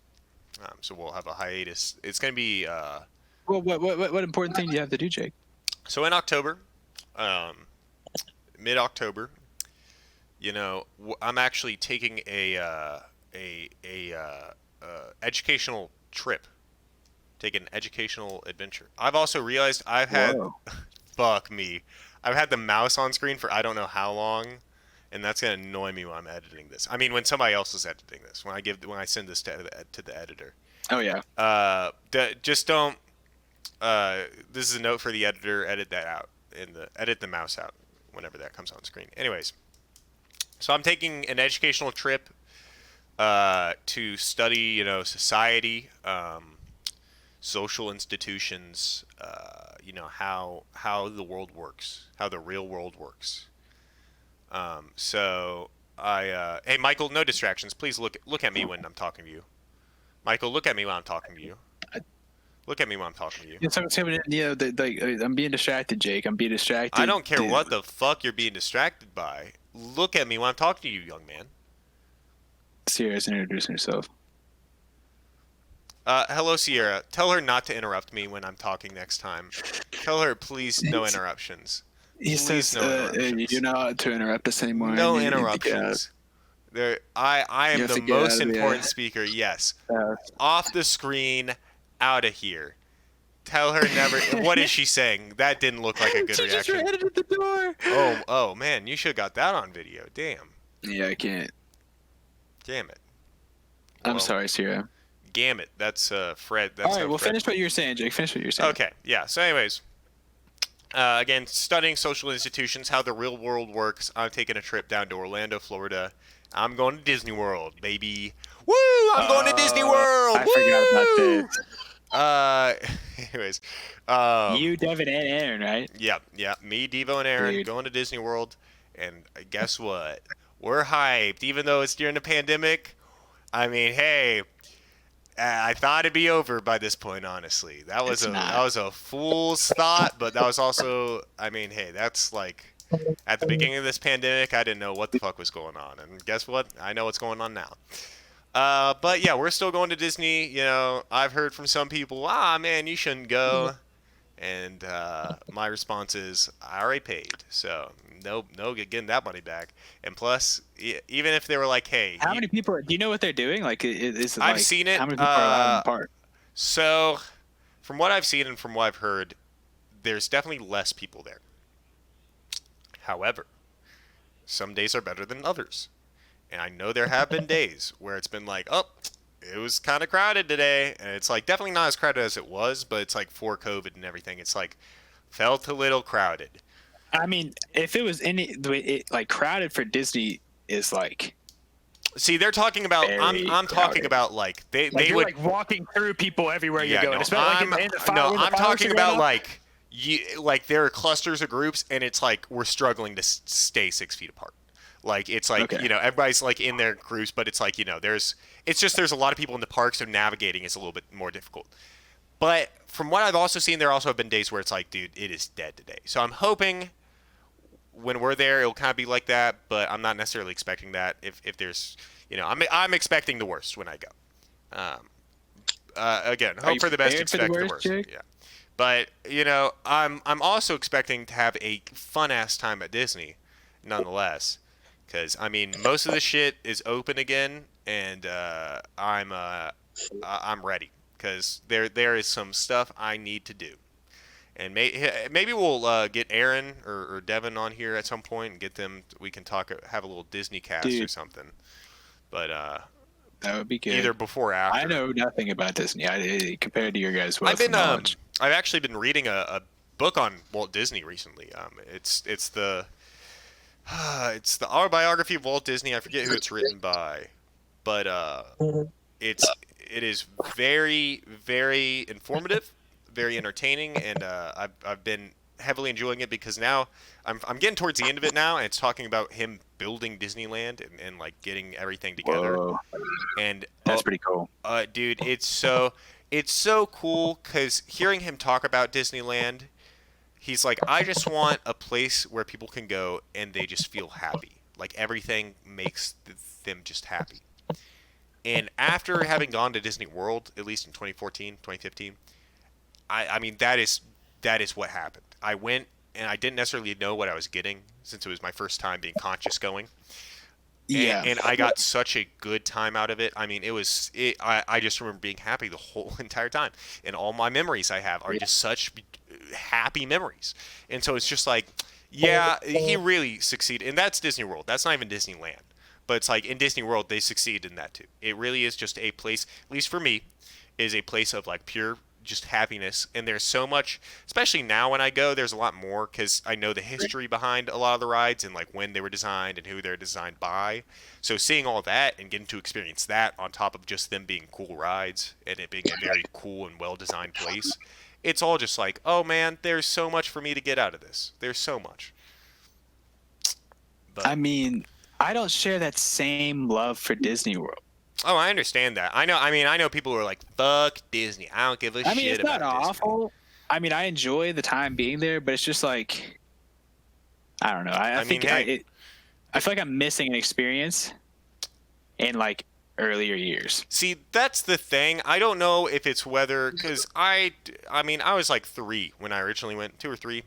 Speaker 3: So we'll have a hiatus. It's going to be.
Speaker 2: Well, what important thing do you have to do, Jake?
Speaker 3: So in October, mid-October, I'm actually taking a educational trip, take an educational adventure. I've also realized I've had, fuck me, I've had the mouse on screen for I don't know how long, and that's gonna annoy me when I'm editing this. I mean, when somebody else is editing this, when I send this to the editor.
Speaker 2: Oh yeah.
Speaker 3: Just don't. This is a note for the editor. Edit that out edit the mouse out whenever that comes on screen. Anyways, so I'm taking an educational trip to study, society, social institutions, how the world works, how the real world works. So hey, Michael, no distractions. Please look at me when I'm talking to you. Michael, look at me when I'm talking to you. Look at me when I'm talking to you.
Speaker 2: I'm being distracted, Jake. I'm being distracted.
Speaker 3: I don't care what the fuck you're being distracted by. Look at me when I'm talking to you, young man.
Speaker 2: Sierra's introducing herself.
Speaker 3: Hello, Sierra. Tell her not to interrupt me when I'm talking next time. Tell her, please, no interruptions.
Speaker 2: He says, "You're not allowed to interrupt us anymore."
Speaker 3: No interruptions. I am the most important speaker. Yes. Off the screen, out of here. Tell her never. What is she saying? That didn't look like a good reaction.
Speaker 2: She just ran at the door.
Speaker 3: Oh man, you should have got that on video. Damn.
Speaker 2: Yeah, I can't.
Speaker 3: Damn it.
Speaker 2: I'm sorry, Sierra.
Speaker 3: Damn it. That's Fred. That's
Speaker 2: all right, well,
Speaker 3: Fred.
Speaker 2: finish what you were saying, Jake. Finish what you were saying.
Speaker 3: Okay, yeah. So anyways, again, studying social institutions, how the real world works. I'm taking a trip down to Orlando, Florida. I'm going to Disney World, baby. Woo! I'm going to Disney World.
Speaker 2: I forgot about this.
Speaker 3: Anyways,
Speaker 2: you, Devin, and Aaron, right?
Speaker 3: Yeah. Me, Devo, and Aaron going to Disney World, and guess what? We're hyped, even though it's during the pandemic. I mean, hey, I thought it'd be over by this point. Honestly, that was a fool's thought, but that was also, I mean, hey, that's like at the beginning of this pandemic, I didn't know what the fuck was going on, and guess what? I know what's going on now. But yeah, we're still going to Disney. I've heard from some people, man, you shouldn't go. And my response is, I already paid, so no, getting that money back. And plus, even if they were like, hey,
Speaker 2: how many people? Do you know what they're doing?
Speaker 3: I've seen it.
Speaker 2: How many people are allowed in the park?
Speaker 3: So, from what I've seen and from what I've heard, there's definitely less people there. However, some days are better than others. And I know there have been days where it's been like, it was kind of crowded today. And it's like definitely not as crowded as it was, but it's like for COVID and everything, it's like felt a little crowded.
Speaker 2: I mean, if it was like crowded for Disney is like.
Speaker 3: See, they're talking about. I'm talking about like they
Speaker 2: you're
Speaker 3: would
Speaker 2: like walking through people everywhere you go.
Speaker 3: No,
Speaker 2: I'm
Speaker 3: talking about like there are clusters of groups, and it's like we're struggling to stay 6 feet apart. Like it's like everybody's like in their groups, but it's like there's a lot of people in the park, so navigating is a little bit more difficult. But from what I've also seen, there also have been days where it's like, dude, it is dead today. So I'm hoping when we're there, it'll kind of be like that, but I'm not necessarily expecting that. If there's, I'm expecting the worst when I go. Again, hope for the best, expect the worst.
Speaker 2: Jake?
Speaker 3: Yeah. But I'm also expecting to have a fun ass time at Disney, nonetheless, because I mean most of the shit is open again, and I'm ready because there is some stuff I need to do. And maybe we'll get Aaron or Devin on here at some point and get them. We can have a little Disney cast or something. But
Speaker 2: that would be good.
Speaker 3: Either before or after.
Speaker 2: I know nothing about Disney. Compared to your guys' wealth
Speaker 3: of
Speaker 2: knowledge.
Speaker 3: I've actually been reading a book on Walt Disney recently. It's the autobiography of Walt Disney. I forget who it's written by, but it is very, very informative. Very entertaining, and I've been heavily enjoying it because now I'm getting towards the end of it now, and it's talking about him building Disneyland and like getting everything together.
Speaker 2: Whoa.
Speaker 3: And
Speaker 2: that's pretty cool.
Speaker 3: Dude, it's so cool because hearing him talk about Disneyland, he's like, I just want a place where people can go and they just feel happy. Like everything makes them just happy. And after having gone to Disney World, at least in 2014, 2015. I mean, that is what happened. I went, and I didn't necessarily know what I was getting since it was my first time being conscious going.
Speaker 2: Yeah.
Speaker 3: And I got such a good time out of it. I mean, I just remember being happy the whole entire time. And all my memories I have are just such happy memories. And so it's just like, yeah, he really succeeded. And that's Disney World. That's not even Disneyland. But it's like in Disney World, they succeed in that too. It really is just a place, at least for me, is a place of like pure just happiness. And there's so much, especially now when I go, there's a lot more because I know the history behind a lot of the rides and like when they were designed and who they're designed by. So seeing all that and getting to experience that on top of just them being cool rides and it being a very cool and well designed place, it's all just like, oh man, there's so much for me to get out of this. There's so much. But,
Speaker 2: I mean, I don't share that same love for Disney World.
Speaker 3: oh, I understand that. I know people who are like, fuck Disney. I don't give a shit
Speaker 2: It's
Speaker 3: about
Speaker 2: not
Speaker 3: Disney.
Speaker 2: awful. I mean, I enjoy the time being there, but it's just like, I don't know. I
Speaker 3: mean,
Speaker 2: think
Speaker 3: hey.
Speaker 2: I feel like I'm missing an experience in like earlier years.
Speaker 3: See, that's the thing. I don't know if it's whether, because I was like 3 when I originally went, 2 or 3.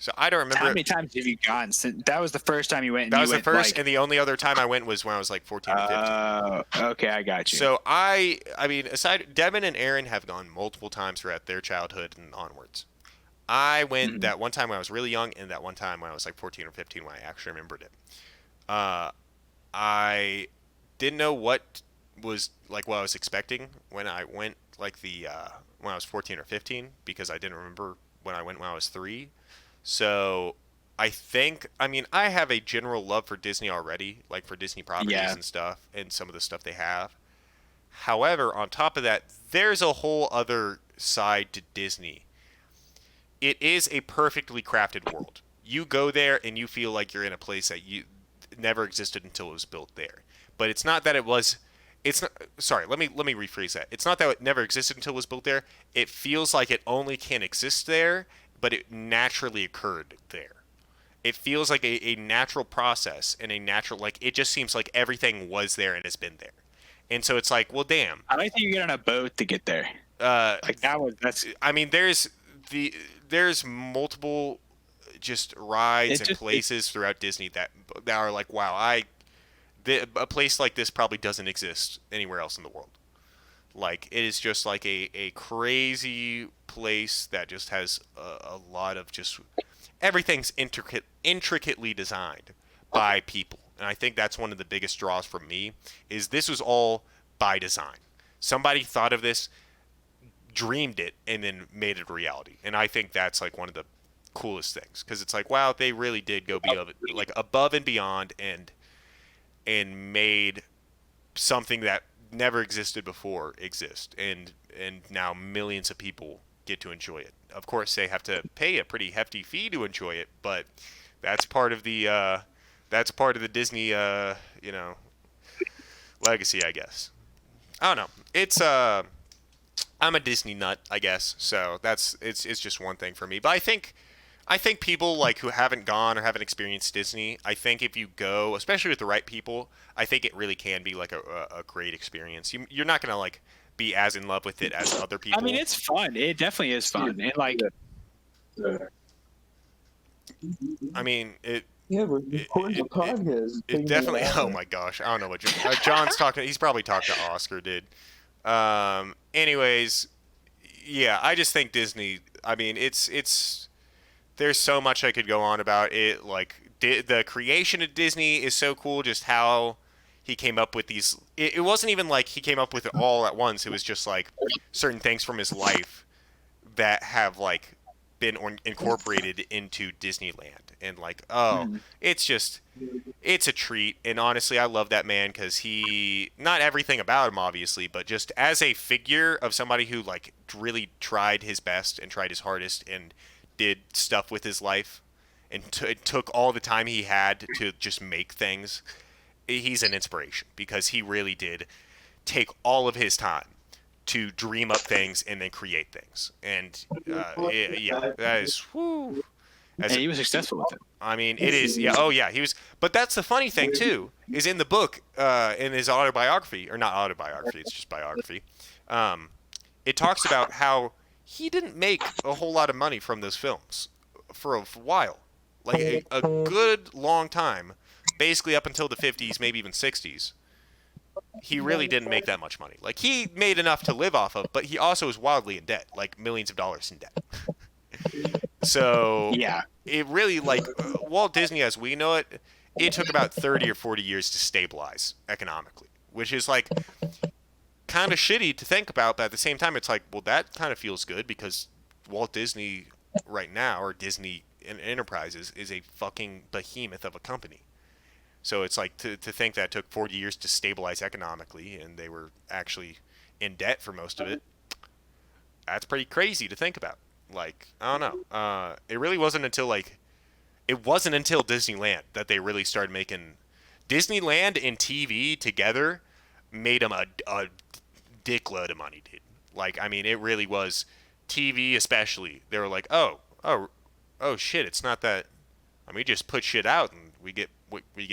Speaker 3: So I don't remember.
Speaker 2: How many times have you gone since that was the first time you went? And
Speaker 3: That
Speaker 2: you
Speaker 3: was the
Speaker 2: went,
Speaker 3: first,
Speaker 2: like,
Speaker 3: and the only other time I went was when I was like 14 or 15.
Speaker 2: Okay, I got you.
Speaker 3: So I mean, aside, Devin and Aaron have gone multiple times throughout their childhood and onwards. I went that one time when I was really young, and that one time when I was like 14 or 15 when I actually remembered it. I didn't know what was like what I was expecting when I went like when I was 14 or 15 because I didn't remember when I went when I was 3. So I have a general love for Disney already, like for Disney properties and stuff and some of the stuff they have. However, on top of that, there's a whole other side to Disney. It is a perfectly crafted world. You go there and you feel like you're in a place that you never existed until it was built there. But it's not that it was. It's not. Sorry, let me rephrase that. It's not that it never existed until it was built there. It feels like it only can exist there, but it naturally occurred there. It feels like a natural process and a natural like it just seems like everything was there and has been there. And so it's like, well, damn.
Speaker 2: I like that you get on a boat to get there. Like that's.
Speaker 3: I mean, there's multiple just rides and places throughout Disney that are like, wow, a place like this probably doesn't exist anywhere else in the world. Like it is just like a crazy place that just has a lot of just everything's intricately designed by people. And I think that's one of the biggest draws for me is this was all by design. Somebody thought of this, dreamed it, and then made it a reality. And I think that's like one of the coolest things because it's like, wow, they really did go above and beyond and made something that never existed before exist. And now millions of people get to enjoy it. Of course, they have to pay a pretty hefty fee to enjoy it, but that's part of the Disney legacy, I guess. I don't know. It's I'm a Disney nut, I guess. So it's just one thing for me. But I think people like who haven't gone or haven't experienced Disney, I think if you go, especially with the right people, I think it really can be like a great experience. You're not gonna like be as in love with it as other people.
Speaker 2: I mean, it's fun. It definitely is fun. And like,
Speaker 3: I mean, it.
Speaker 4: Yeah, we're recording the podcast.
Speaker 3: It definitely. Oh my gosh, I don't know what John's talking. He's probably talked to Oscar, dude. Anyways, yeah, I just think Disney. I mean, it's. There's so much I could go on about it. Like the creation of Disney is so cool. Just how he came up with these. It wasn't even like he came up with it all at once. It was just like certain things from his life that have like been incorporated into Disneyland. And like, it's a treat. And honestly, I love that man because not everything about him, obviously, but just as a figure of somebody who like really tried his best and tried his hardest and did stuff with his life and took all the time he had to just make things. He's an inspiration because he really did take all of his time to dream up things and then create things. And yeah, that is. Whew.
Speaker 2: And he was successful with it.
Speaker 3: I mean, it is. Yeah. Oh, yeah. He was. But that's the funny thing too. Is in the book, in his autobiography, or not autobiography. It's just biography. It talks about how he didn't make a whole lot of money from those films for a while, like a good long time, basically up until the 50s, maybe even 60s. He really didn't make that much money. Like he made enough to live off of, but he also was wildly in debt, like millions of dollars in debt. So
Speaker 2: yeah,
Speaker 3: it really like Walt Disney as we know it, it took about 30 or 40 years to stabilize economically, which is like kind of shitty to think about, but at the same time, it's like, well, that kind of feels good because Walt Disney right now, or Disney Enterprises, is a fucking behemoth of a company. So it's like to think that it took 40 years to stabilize economically, and they were actually in debt for most of it. That's pretty crazy to think about. Like, I don't know. It really wasn't until Disneyland that they really started making. Disneyland and TV together made them a dickload of money, dude. Like, I mean, it really was. TV especially. They were like, oh shit, it's not that. I mean, we just put shit out and we get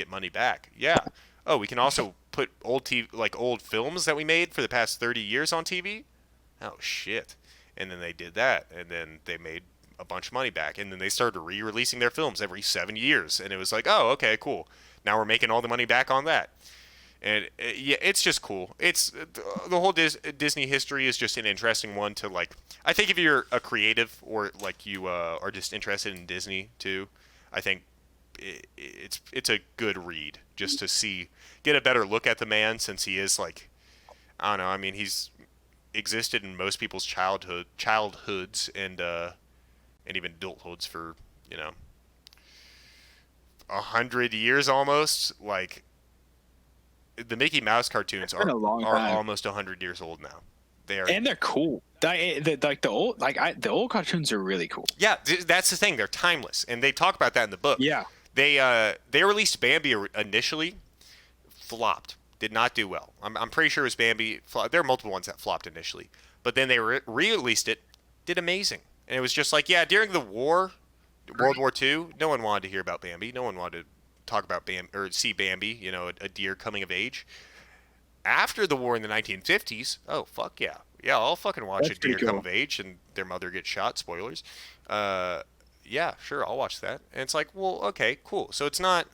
Speaker 3: money back. Yeah. Oh, we can also put old films that we made for the past 30 years on TV. Oh shit. And then they did that, and then they made a bunch of money back, and then they started re-releasing their films every 7 years, and it was like, oh, okay, cool. Now we're making all the money back on that. And yeah, it's just cool. It's the whole Disney history is just an interesting one to like. I think if you're a creative or like you are just interested in Disney too, I think it's a good read just to get a better look at the man, since he is like, I don't know. I mean, he's existed in most people's childhoods and even adulthoods for 100 years almost. Like, the Mickey Mouse cartoons are almost 100 years old now.
Speaker 2: And they're cool. The old cartoons are really cool.
Speaker 3: Yeah, that's the thing. They're timeless, and they talk about that in the book.
Speaker 2: Yeah.
Speaker 3: They released Bambi initially, flopped, did not do well. I'm pretty sure it was Bambi. There are multiple ones that flopped initially, but then they re-released it, did amazing, and it was just like, yeah, during the war, World War II, no one wanted to hear about Bambi. No one wanted to talk about Bambi or see Bambi, a deer coming of age. After the war in the 1950s, oh fuck yeah, I'll fucking watch a deer come of age and their mother gets shot. Spoilers. Yeah, sure, I'll watch that. And it's like, well, okay, cool. So it's not.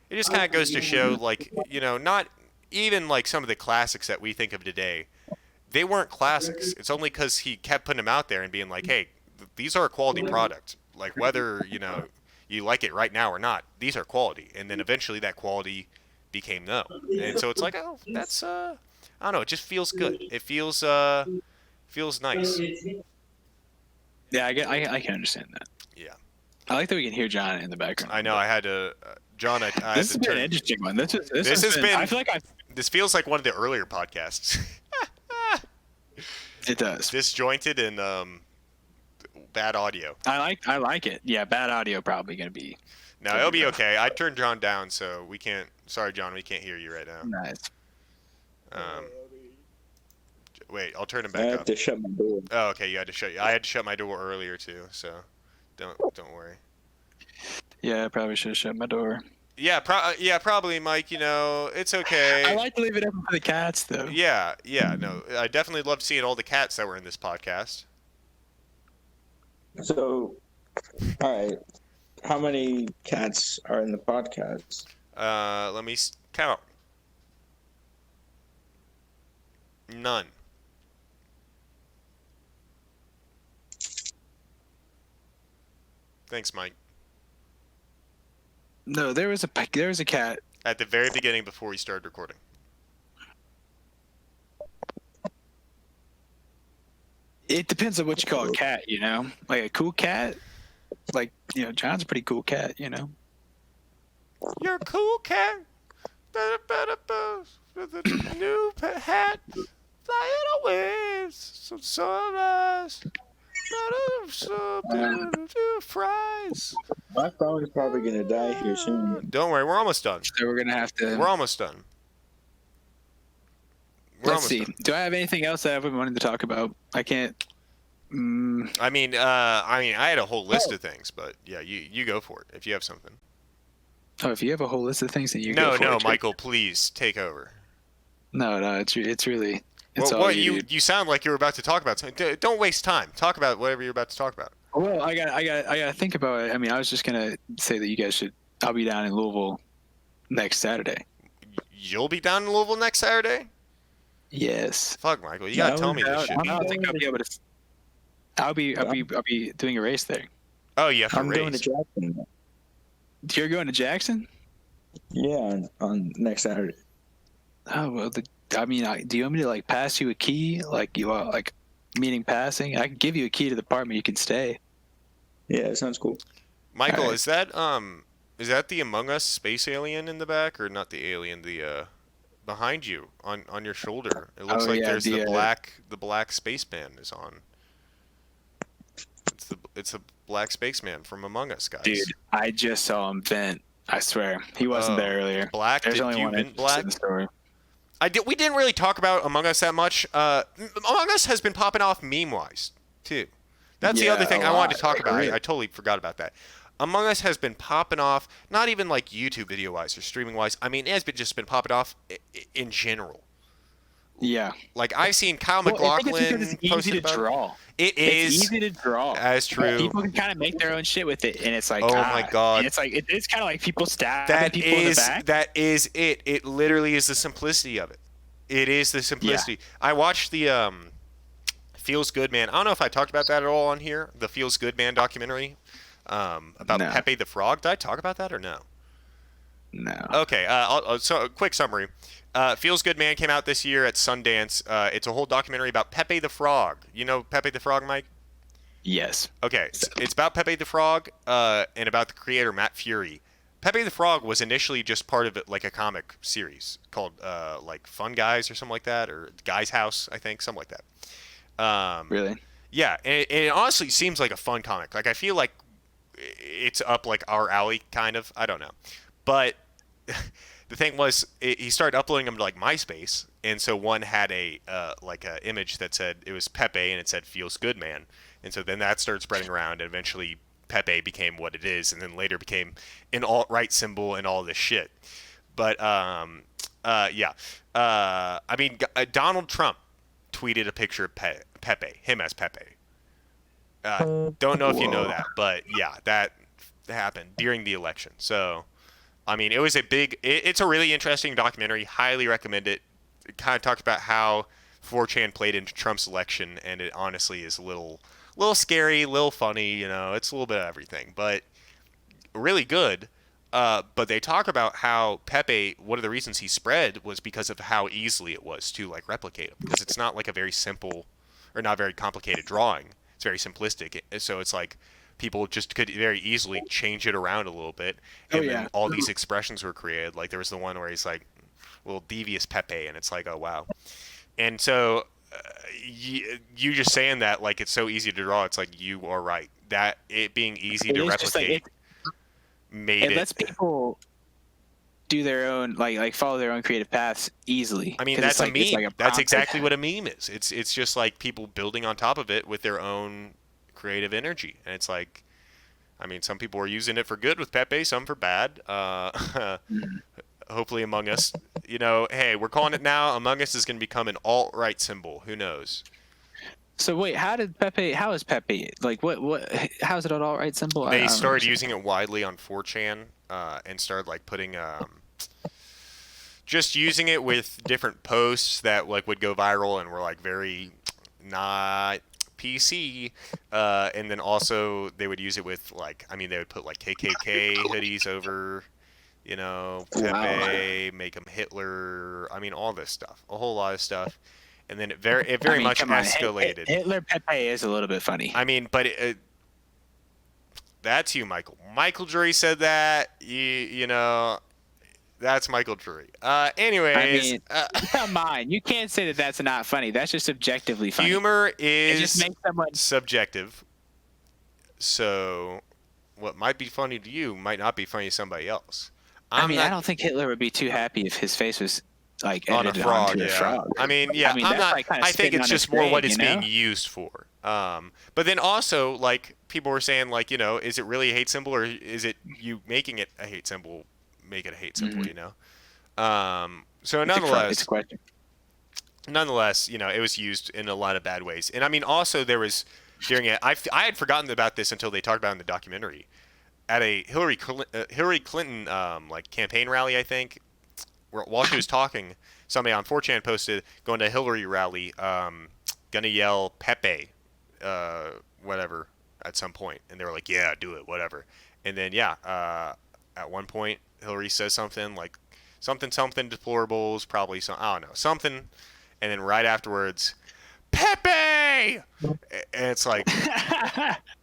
Speaker 3: It just kind of goes to show, like, not even like some of the classics that we think of today. They weren't classics. It's only because he kept putting them out there and being like, hey, these are a quality product. Like, whether you like it right now or not, these are quality. And then eventually that quality became known. And so it's like, oh, that's I don't know, it just feels good. It feels nice.
Speaker 2: Yeah, I can understand that.
Speaker 3: Yeah.
Speaker 2: I like that we can hear John in the background.
Speaker 3: I know. I had to, John. I
Speaker 2: this has been an interesting one. This has been. I feel like
Speaker 3: this feels like one of the earlier podcasts.
Speaker 2: It does.
Speaker 3: Disjointed and bad audio.
Speaker 2: I like it. Yeah, bad audio probably gonna be.
Speaker 3: No, it'll be okay. I turned John down, so we can't. Sorry, John, we can't hear you right now.
Speaker 2: Nice.
Speaker 3: Wait, I'll turn him back
Speaker 4: I
Speaker 3: up.
Speaker 4: have to shut my door.
Speaker 3: Oh, okay. You had to shut. I had to shut my door earlier too, so don't worry.
Speaker 2: Yeah, I probably should have shut my door.
Speaker 3: Yeah, probably, Mike. It's okay.
Speaker 2: I like to leave it open for the cats, though.
Speaker 3: Yeah, no, I definitely loved seeing all the cats that were in this podcast.
Speaker 4: So, all right, how many cats are in the podcast?
Speaker 3: Let me count. None. Thanks, Mike.
Speaker 2: No, there was a cat.
Speaker 3: At the very beginning before we started recording.
Speaker 2: It depends on what you call a cat, Like a cool cat, like, John's a pretty cool cat,
Speaker 3: You're a cool cat. With a new hat. Flying away. Some sunrise. Fries.
Speaker 4: My phone is probably gonna die here soon.
Speaker 3: Don't worry, we're almost done.
Speaker 2: So we're gonna have to.
Speaker 3: We're almost done.
Speaker 2: Let's see. Do I have anything else that I've been wanting to talk about? I can't.
Speaker 3: I mean, I had a whole list of things, but yeah, you go for it if you have something.
Speaker 2: Oh, if you have a whole list of things, then you go for it.
Speaker 3: No, Michael, please take over.
Speaker 2: No, it's really. It's
Speaker 3: well,
Speaker 2: all
Speaker 3: you sound like you were about to talk about something. Don't waste time. Talk about whatever you're about to talk about.
Speaker 2: Well, I got to think about it. I mean, I was just gonna say that you guys should. I'll be down in Louisville next Saturday.
Speaker 3: You'll be down in Louisville next Saturday?
Speaker 2: Yes.
Speaker 3: Fuck, Michael, you gotta tell me this shit.
Speaker 2: I don't think I'll be able to. I'll be doing a race there.
Speaker 3: Oh, you have to race.
Speaker 4: I'm going to Jackson.
Speaker 2: You're going to Jackson?
Speaker 4: Yeah, on next Saturday.
Speaker 2: Oh well, I mean, do you want me to like pass you a key? Like you like meaning passing? I can give you a key to the apartment. You can stay.
Speaker 4: Yeah, it sounds cool.
Speaker 3: Michael,
Speaker 2: Alright.
Speaker 3: is that the Among Us space alien in the back, or not the alien, the behind you on your shoulder? It looks
Speaker 2: Oh
Speaker 3: like
Speaker 2: yeah,
Speaker 3: there's the black spaceman is on. It's the black spaceman from Among Us, guys.
Speaker 2: dude. I just saw him vent. I swear he wasn't there earlier.
Speaker 3: Black?
Speaker 2: There's
Speaker 3: Did
Speaker 2: only
Speaker 3: you
Speaker 2: one
Speaker 3: vent
Speaker 2: entrance
Speaker 3: black?
Speaker 2: in the story.
Speaker 3: We didn't really talk about Among Us that much. Among Us has been popping off meme-wise too. That's the
Speaker 2: Yeah,
Speaker 3: other thing
Speaker 2: a
Speaker 3: I wanted to
Speaker 2: lot.
Speaker 3: talk about.
Speaker 2: Really?
Speaker 3: I totally forgot about that. Among Us has been popping off, not even like YouTube video-wise or streaming-wise. I mean, it has just been popping off in general.
Speaker 2: Yeah.
Speaker 3: Like I've seen Kyle
Speaker 2: Well, I think it's because
Speaker 3: McLaughlin
Speaker 2: it's easy
Speaker 3: posted
Speaker 2: to
Speaker 3: about it.
Speaker 2: draw.
Speaker 3: It
Speaker 2: It's
Speaker 3: is.
Speaker 2: easy to draw.
Speaker 3: That's true.
Speaker 2: People can kind of make their own shit with it, and it's like,
Speaker 3: Oh my God.
Speaker 2: and it's like it's kind of like people stabbing
Speaker 3: That
Speaker 2: people in the
Speaker 3: is
Speaker 2: back.
Speaker 3: that is it. It literally is the simplicity of it. It is the simplicity. I watched the Feels Good Man. I don't know if I talked about that at all on here. The Feels Good Man documentary about
Speaker 2: No.
Speaker 3: Pepe the Frog. Did I talk about that or no?
Speaker 2: No.
Speaker 3: Okay. So a quick summary. Feels Good Man came out this year at Sundance. It's a whole documentary about Pepe the Frog. You know Pepe the Frog, Mike?
Speaker 2: Yes.
Speaker 3: Okay, it's about Pepe the Frog and about the creator Matt Fury. Pepe the Frog was initially just part of it, like a comic series called like Fun Guys or something like that, or Guy's House, I think, something like that.
Speaker 2: Really?
Speaker 3: Yeah, and it honestly seems like a fun comic. Like I feel like it's up like our alley, kind of. I don't know, but the thing was, he started uploading them to like MySpace, and so one had a like a image that said it was Pepe and it said "Feels Good Man," and so then that started spreading around, and eventually Pepe became what it is, and then later became an alt-right symbol and all this shit. But yeah, I mean, Donald Trump tweeted a picture of Pepe, him as Pepe. Don't know if you know that, but yeah, that happened during the election. So, I mean, it was it's a really interesting documentary. Highly recommend it. It kind of talks about how 4chan played into Trump's election, and it honestly is a little scary, a little funny. You know, it's a little bit of everything, but really good. But they talk about how Pepe, one of the reasons he spread was because of how easily it was to like replicate him, because it's not like a very simple or not very complicated drawing. It's very simplistic. So it's like people just could very easily change it around a little bit, and then all these expressions were created. Like there was the one where he's like, "Little devious Pepe," and it's like, "Oh wow." And so you just saying that like it's so easy to draw. It's like you are right that it being easy to replicate made
Speaker 2: it lets people do their own like follow their own creative paths easily.
Speaker 3: I mean,
Speaker 2: 'Cause
Speaker 3: that's
Speaker 2: it's
Speaker 3: a
Speaker 2: like, it's
Speaker 3: meme.
Speaker 2: like a
Speaker 3: That's
Speaker 2: prompt.
Speaker 3: exactly what a meme is. It's just like people building on top of it with their own creative energy, and it's like, I mean, some people are using it for good with Pepe, some for bad. Hopefully, Among Us, you know, hey, we're calling it now. Among Us is going to become an alt-right symbol. Who knows?
Speaker 2: So wait, how is Pepe like how is it an alt-right symbol? I
Speaker 3: They
Speaker 2: don't
Speaker 3: started
Speaker 2: understand.
Speaker 3: using it widely on 4chan and started like putting just using it with different posts that like would go viral and were like very not PC, and then also they would use it with like, I mean, they would put like KKK hoodies over, you know, Pepe, make him Hitler. I mean, all this stuff, a whole lot of stuff, and then it very much
Speaker 2: come on,
Speaker 3: escalated.
Speaker 2: Hitler Pepe is a little bit funny.
Speaker 3: I mean, but that's you, Michael. Michael Drury said that. You know, that's Michael Drury. Anyways,
Speaker 2: Come on, you can't say that that's not funny. That's just objectively funny.
Speaker 3: humor
Speaker 2: It
Speaker 3: is
Speaker 2: just makes someone.
Speaker 3: subjective. So, what might be funny to you might not be funny to somebody else.
Speaker 2: I don't think Hitler would be too happy if his face was like
Speaker 3: on a
Speaker 2: edited
Speaker 3: frog.
Speaker 2: onto
Speaker 3: Yeah.
Speaker 2: a frog.
Speaker 3: I mean, yeah.
Speaker 2: that's
Speaker 3: I'm not.
Speaker 2: like kinda
Speaker 3: I think
Speaker 2: spitting
Speaker 3: it's
Speaker 2: on
Speaker 3: just
Speaker 2: his
Speaker 3: more what
Speaker 2: grave,
Speaker 3: it's
Speaker 2: you know?
Speaker 3: being used for. But then also, like, people were saying, like, you know, is it really a hate symbol, or is it you making it a hate symbol? Make it a hate symbol, you know. So nonetheless,
Speaker 2: it's a question.
Speaker 3: nonetheless, you know, it was used in a lot of bad ways. And I mean, also there was during it, I had forgotten about this until they talked about it in the documentary. At a Hillary Clinton like campaign rally, I think, while she was talking, somebody on 4chan posted going to a Hillary rally, gonna yell Pepe, whatever, at some point, and they were like, yeah, do it, whatever. And then yeah, at one point Hillary says something like something deplorables, probably some, I don't know, something, and then right afterwards, Pepe, and it's like,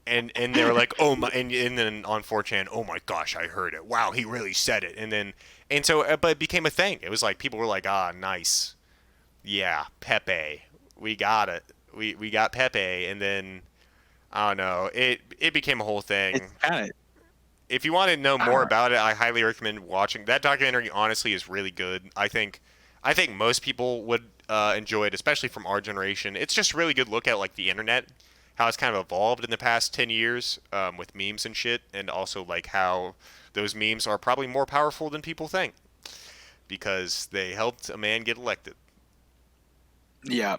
Speaker 3: and they were like, oh my, and then on 4chan, oh my gosh, I heard it. Wow, he really said it. And so, but it became a thing. It was like people were like, ah, nice, yeah, Pepe, we got it, we got Pepe, and then I don't know, it became a whole thing.
Speaker 2: It's kind of.
Speaker 3: If you want to know more about it, I highly recommend watching that documentary. Honestly, is really good. I think most people would enjoy it, especially from our generation. It's just a really good look at like the internet, how it's kind of evolved in the past 10 years with memes and shit, and also like how those memes are probably more powerful than people think because they helped a man get elected.
Speaker 2: Yeah.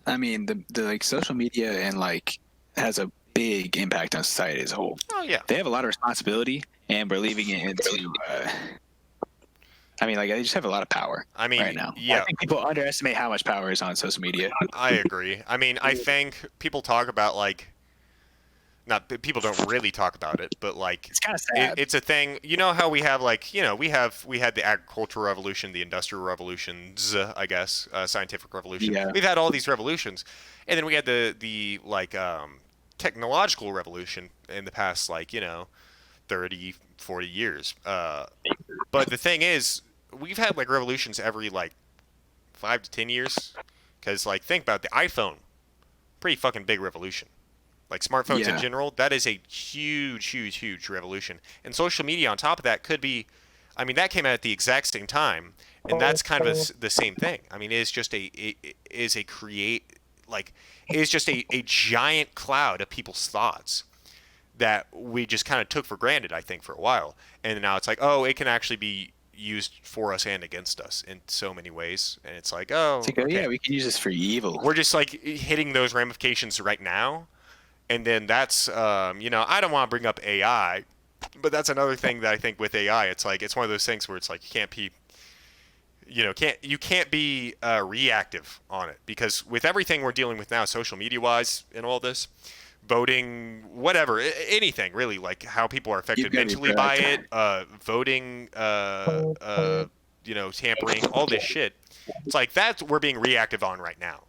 Speaker 2: I mean, the like social media and like has a big impact on society as a whole.
Speaker 3: Oh yeah.
Speaker 2: They have a lot of responsibility, and we're leaving it into. I mean, like they just have a lot of power.
Speaker 3: I mean,
Speaker 2: right now,
Speaker 3: yeah.
Speaker 2: I think people underestimate how much power is on social media.
Speaker 3: I agree. I mean, I think people talk about like, not people don't really talk about it, but like
Speaker 2: It's kind of sad.
Speaker 3: it's a thing. You know how we have like, you know, we had the agricultural revolution, the industrial revolutions, I guess, scientific revolution.
Speaker 2: Yeah.
Speaker 3: We've had all these revolutions, and then we had the like technological revolution in the past, like, you know, 30, 40 years. But the thing is, we've had like revolutions every like 5 to 10 years, because like think about it, the iPhone, pretty fucking big revolution. Like smartphones in general, that is a huge revolution. And social media on top of that could be, I mean, that came out at the exact same time, and that's kind of the same thing. I mean, it's just a giant cloud of people's thoughts that we just kind of took for granted, I think, for a while. And now it's like, oh, it can actually be used for us and against us in so many ways. And it's like, oh,
Speaker 2: It's like, oh,
Speaker 3: okay.
Speaker 2: yeah, we can use this for evil.
Speaker 3: We're just like hitting those ramifications right now. And then that's, you know, I don't want to bring up AI, but that's another thing that I think with AI, it's like, it's one of those things where it's like, you can't be reactive on it, because with everything we're dealing with now, social media wise and all this, voting, whatever, anything really, like how people are affected mentally by it, voting, you know, tampering, all this shit. It's like that's we're being reactive on right now.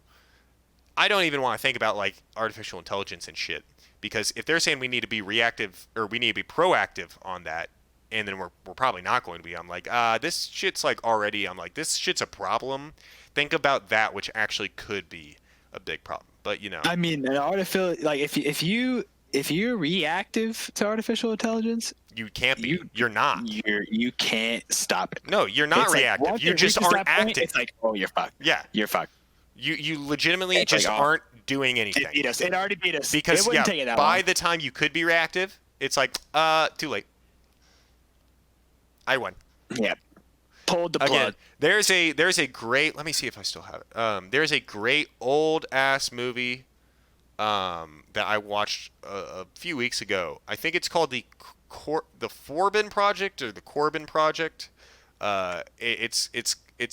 Speaker 3: I don't even want to think about like artificial intelligence and shit, because if they're saying we need to be reactive or we need to be proactive on that, and then we're probably not going to be, I'm like, this shit's like already, I'm like, this shit's a problem. Think about that, which actually could be a big problem. But you know,
Speaker 2: I mean, an artificial, like if you're reactive to artificial intelligence,
Speaker 3: you can't be. You're not.
Speaker 2: You can't stop it.
Speaker 3: No, you're not
Speaker 2: It's like,
Speaker 3: reactive.
Speaker 2: once
Speaker 3: You
Speaker 2: it
Speaker 3: just
Speaker 2: reaches
Speaker 3: aren't
Speaker 2: that point,
Speaker 3: acting.
Speaker 2: It's like, oh, you're fucked.
Speaker 3: Yeah,
Speaker 2: You're fucked.
Speaker 3: you legitimately
Speaker 2: It's
Speaker 3: just
Speaker 2: like, oh,
Speaker 3: aren't doing anything.
Speaker 2: It beat us. It already beat us.
Speaker 3: Because
Speaker 2: it wouldn't take it that
Speaker 3: by
Speaker 2: long.
Speaker 3: the time you could be reactive, it's like, too late. I won.
Speaker 2: Yeah. Pulled the plug.
Speaker 3: Again, there's a great. Let me see if I still have it. There's a great old ass movie that I watched a few weeks ago. I think it's called the Forbin Project or the Corbin Project. It's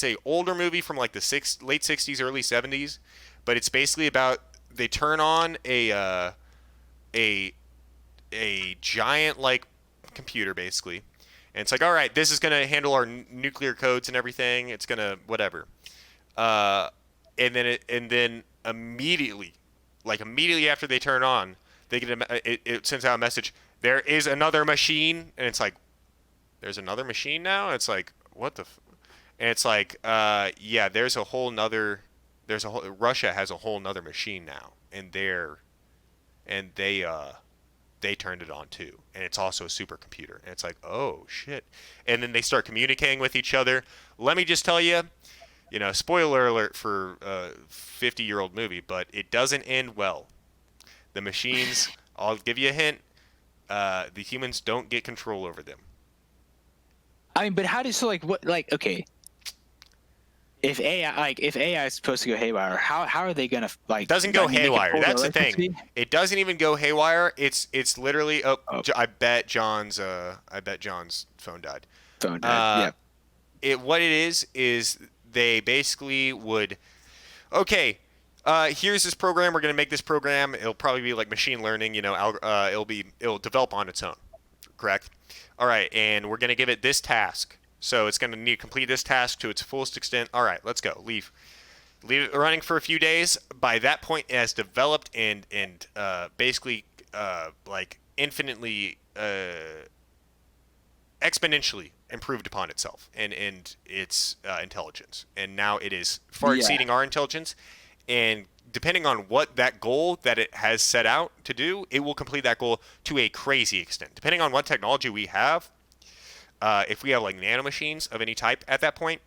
Speaker 3: a older movie from like the late 60s, early 70s, but it's basically about they turn on a giant like computer basically. And it's like, all right, this is going to handle our nuclear codes and everything. It's going to whatever. And then immediately after they turn on, they get it sends out a message. There is another machine, and it's like, there's another machine now. And it's like, what the? And it's like, yeah, Russia has a whole nother machine now, and they turned it on too, and it's also a supercomputer. And it's like, oh shit. And then they start communicating with each other. Let me just tell you, you know, spoiler alert for a 50-year-old movie, but it doesn't end well. The machines, I'll give you a hint, the humans don't get control over them.
Speaker 2: I mean, but how do so like what like okay? If AI is supposed to go haywire, how are they gonna like?
Speaker 3: It doesn't go haywire. That's the thing.
Speaker 2: electricity?
Speaker 3: It doesn't even go haywire. It's literally. I bet John's phone died.
Speaker 2: Phone died. Yeah.
Speaker 3: What it is they basically would. Okay, here's this program. We're gonna make this program. It'll probably be like machine learning. You know, it'll develop on its own. Correct. All right, and we're gonna give it this task. So it's going to need to complete this task to its fullest extent. All right, let's go. Leave it running for a few days. By that point, it has developed and basically like infinitely exponentially improved upon itself and its intelligence. And now it is far exceeding our intelligence. And depending on what that goal that it has set out to do, it will complete that goal to a crazy extent. Depending on what technology we have, if we have like nanomachines of any type at that point,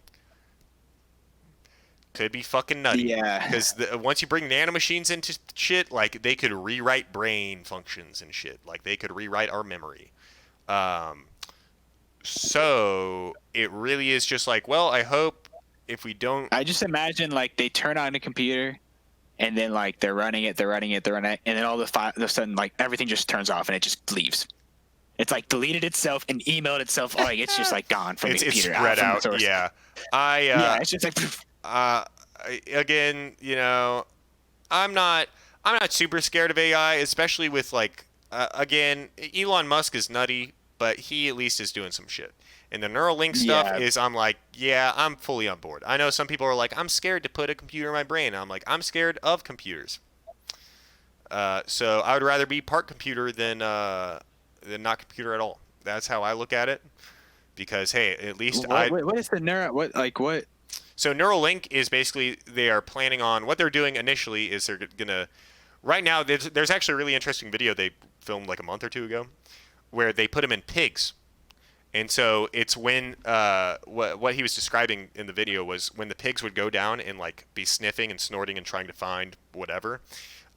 Speaker 3: could be fucking nutty.
Speaker 2: Yeah.
Speaker 3: Because once you bring nanomachines into shit, like they could rewrite brain functions and shit. Like they could rewrite our memory. So it really is just like, well, I hope if we don't.
Speaker 2: I just imagine like they turn on a computer, and then like they're running it, and then all of a sudden like everything just turns off and it just leaves. It's like deleted itself and emailed itself. Like it's just like gone from the computer.
Speaker 3: It's spread out. Yeah. Yeah.
Speaker 2: It's just like.
Speaker 3: Again, you know, I'm not super scared of AI, especially with like, again, Elon Musk is nutty, but he at least is doing some shit. And the Neuralink stuff is, I'm like, yeah, I'm fully on board. I know some people are like, I'm scared to put a computer in my brain. I'm like, I'm scared of computers. So I would rather be part computer than not computer at all. That's how I look at it. Because hey, at least
Speaker 2: what is the what?
Speaker 3: So Neuralink is basically, they are planning on, what they're doing initially is they're gonna, right now there's actually a really interesting video they filmed like a month or two ago, where they put them in pigs. And so it's when what he was describing in the video was when the pigs would go down and like be sniffing and snorting and trying to find whatever,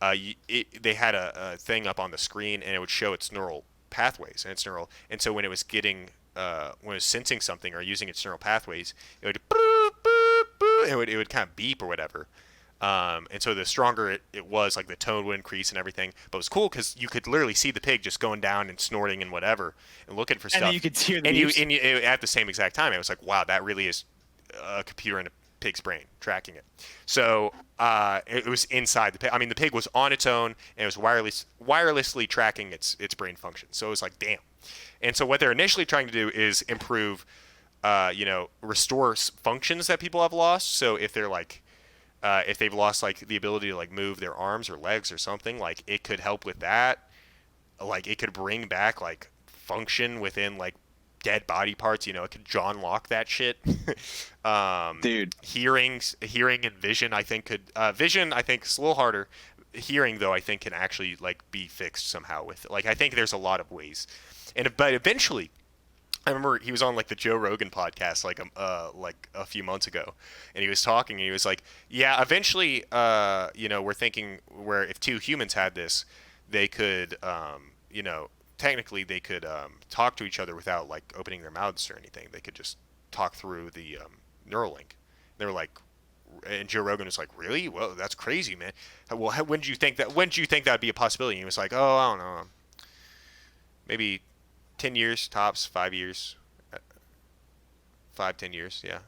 Speaker 3: they had a thing up on the screen and it would show its neural pathways and its neural, and so when it was getting when it was sensing something or using its neural pathways, it would boop, boop, boop, it would kind of beep or whatever. And so the stronger it was, like the tone would increase and everything. But it was cool because you could literally see the pig just going down and snorting and whatever and looking for stuff.
Speaker 2: And you could hear the
Speaker 3: at the same exact time, it was like, wow, that really is a computer in a pig's brain tracking it. So it was inside the pig. I mean, the pig was on its own and it was wirelessly tracking its brain function. So it was like, damn. And so what they're initially trying to do is improve, restore functions that people have lost. So if they're like, if they've lost like the ability to like move their arms or legs or something, like it could help with that. Like it could bring back like function within like dead body parts. It could John Locke that shit.
Speaker 2: Dude,
Speaker 3: hearing and vision, I think could. Vision, I think, is a little harder. Hearing though, I think can actually like be fixed somehow with. Like I think there's a lot of ways. But eventually, I remember he was on like the Joe Rogan podcast like a few months ago, and he was talking and he was like, yeah, eventually, we're thinking where if two humans had this, they could, technically they could talk to each other without like opening their mouths or anything. They could just talk through the Neuralink. They were like, and Joe Rogan was like, really? Well, that's crazy, man. Well, when do you think that would be a possibility? And he was like, oh, I don't know, maybe 10 years tops, 5 years, 5-10 years, yeah.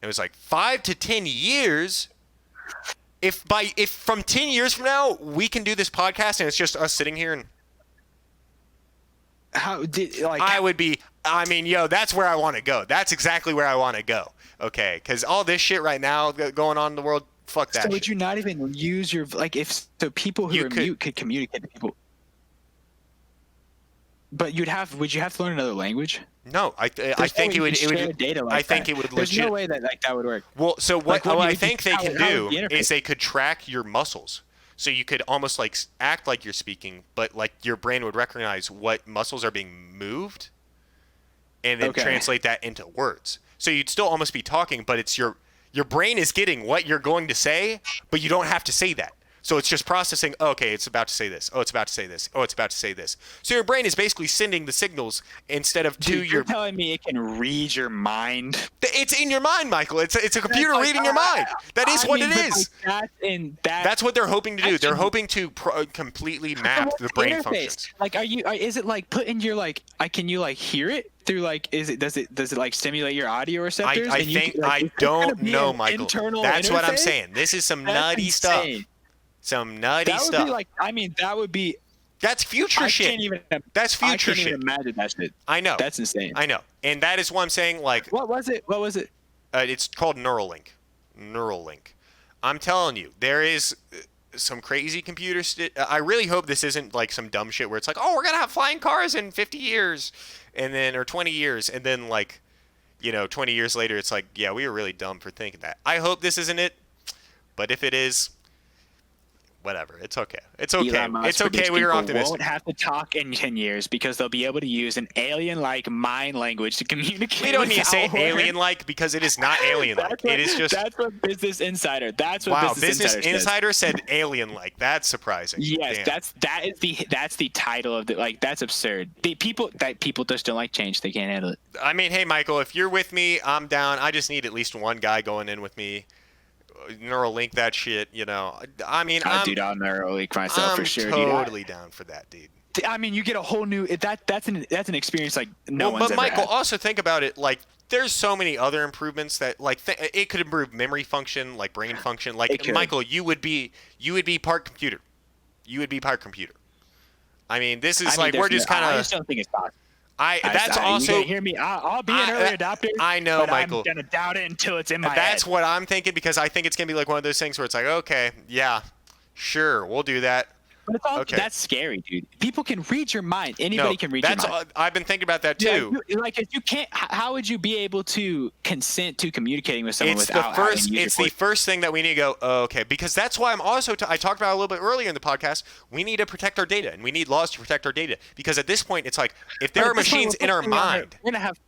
Speaker 3: It was like 5 to 10 years. If from 10 years from now we can do this podcast and it's just us sitting here and that's where I want to go. That's exactly where I want to go. Okay, because all this shit right now going on in the world, fuck that.
Speaker 2: So
Speaker 3: shit.
Speaker 2: would you not even use your people who mute could communicate to people? But would you have to learn another language?
Speaker 3: No, I think it would.
Speaker 2: Data like
Speaker 3: I think it would.
Speaker 2: There's no way that would work.
Speaker 3: Well, so what I think they can do
Speaker 2: the
Speaker 3: is they could track your muscles. So you could almost like act like you're speaking, but like your brain would recognize what muscles are being moved, and then translate that into words. So you'd still almost be talking, but it's your brain is getting what you're going to say, but you don't have to say that. So it's just processing, okay, it's about to say this. Oh, it's about to say this. Oh, it's about to say this. So your brain is basically sending the signals instead of to your...
Speaker 2: You're telling me it can read your mind?
Speaker 3: It's in your mind, Michael. It's a computer reading your mind. That is what it is. That's what they're hoping to do. They're hoping to completely map the brain functions.
Speaker 2: Like, is it like put in your like? Can you like hear it through like? Does it like stimulate your audio receptors?
Speaker 3: I don't know, Michael. That's what I'm saying. This is some nutty stuff. Some nutty stuff.
Speaker 2: That would be
Speaker 3: That's future shit. That's
Speaker 2: I
Speaker 3: future
Speaker 2: can't
Speaker 3: shit.
Speaker 2: even imagine that shit.
Speaker 3: I know.
Speaker 2: That's insane.
Speaker 3: I know. And that is why I'm saying, like,
Speaker 2: What was it?
Speaker 3: it's called Neuralink. Neuralink. I'm telling you, there is some crazy computer I really hope this isn't like some dumb shit where it's like, oh, we're gonna have flying cars in 50 years, and then or 20 years, and then like, 20 years later, it's like, yeah, we were really dumb for thinking that. I hope this isn't it, but if it is, whatever. It's okay. It's okay. It's okay. We were optimistic.
Speaker 2: Won't have to talk in 10 years because they'll be able to use an alien-like mind language to communicate.
Speaker 3: We don't need to say
Speaker 2: our
Speaker 3: alien-like because it is not alien-like. It is just.
Speaker 2: That's what Business Insider. That's what
Speaker 3: Wow,
Speaker 2: Business
Speaker 3: Insider said alien-like. That's surprising.
Speaker 2: Yes,
Speaker 3: Damn.
Speaker 2: that's the title of the that's absurd. People just don't like change. They can't handle it.
Speaker 3: I mean, hey Michael, if you're with me, I'm down. I just need at least one guy going in with me. Neuralink that shit, I mean,
Speaker 2: I'll Neuralink myself for sure.
Speaker 3: Totally down for that, dude.
Speaker 2: I mean, you get a whole new that's an experience like no one's
Speaker 3: But
Speaker 2: ever
Speaker 3: Michael,
Speaker 2: had.
Speaker 3: also think about it. Like, there's so many other improvements that it could improve memory function, like brain function. Like, Michael, you would be part computer. You would be part computer. I mean, this is we're just kind of.
Speaker 2: I just don't think it's possible.
Speaker 3: That's also.
Speaker 2: You hear me? I'll be an early adopter.
Speaker 3: I know,
Speaker 2: but
Speaker 3: Michael.
Speaker 2: I'm gonna doubt it until it's in my
Speaker 3: That's
Speaker 2: head.
Speaker 3: what I'm thinking, because I think it's gonna be like one of those things where it's like, okay, yeah, sure, we'll do that.
Speaker 2: But it's all, that's scary, dude. People can read your mind. Anybody can read your mind.
Speaker 3: I've been thinking about that too.
Speaker 2: Yeah, if you can't, how would you be able to consent to communicating with someone without having user
Speaker 3: It's the first thing that we need to go, okay, because that's why I'm also, I talked about it a little bit earlier in the podcast, we need to protect our data, and we need laws to protect our data, because at this point, it's like, if there are machines in our mind.
Speaker 2: We're going to have.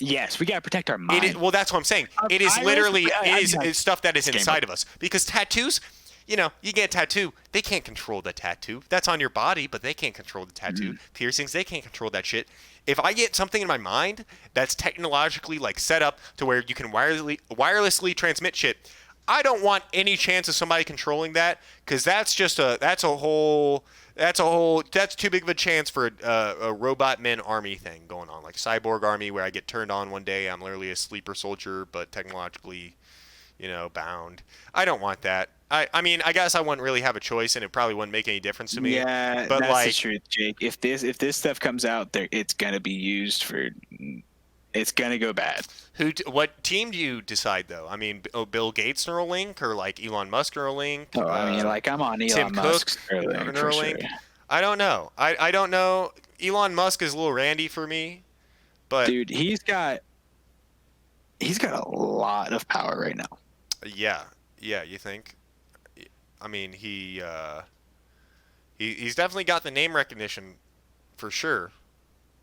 Speaker 2: Yes, we got to protect our mind.
Speaker 3: Well, that's what I'm saying. It is literally, it's stuff that is inside of us. Because tattoos, you get a tattoo, they can't control the tattoo. That's on your body, but they can't control the tattoo. Piercings, they can't control that shit. If I get something in my mind that's technologically set up to where you can wirelessly transmit shit, I don't want any chance of somebody controlling that, because that's too big of a chance for a robot men army thing going on, like a cyborg army where I get turned on one day, I'm literally a sleeper soldier, but technologically, bound. I don't want that. I mean, I guess I wouldn't really have a choice, and it probably wouldn't make any difference to me.
Speaker 2: Yeah,
Speaker 3: but
Speaker 2: that's the truth, Jake. If this stuff comes out there, it's gonna be used for. It's gonna go bad.
Speaker 3: What team do you decide though? I mean, Bill Gates Neuralink or Elon Musk Neuralink?
Speaker 2: Oh, I mean, I'm on Elon Musk's Neuralink.
Speaker 3: Sure. I don't know. I don't know. Elon Musk is a little randy for me, but
Speaker 2: dude, he's got a lot of power right now.
Speaker 3: Yeah. You think? I mean, he's definitely got the name recognition, for sure.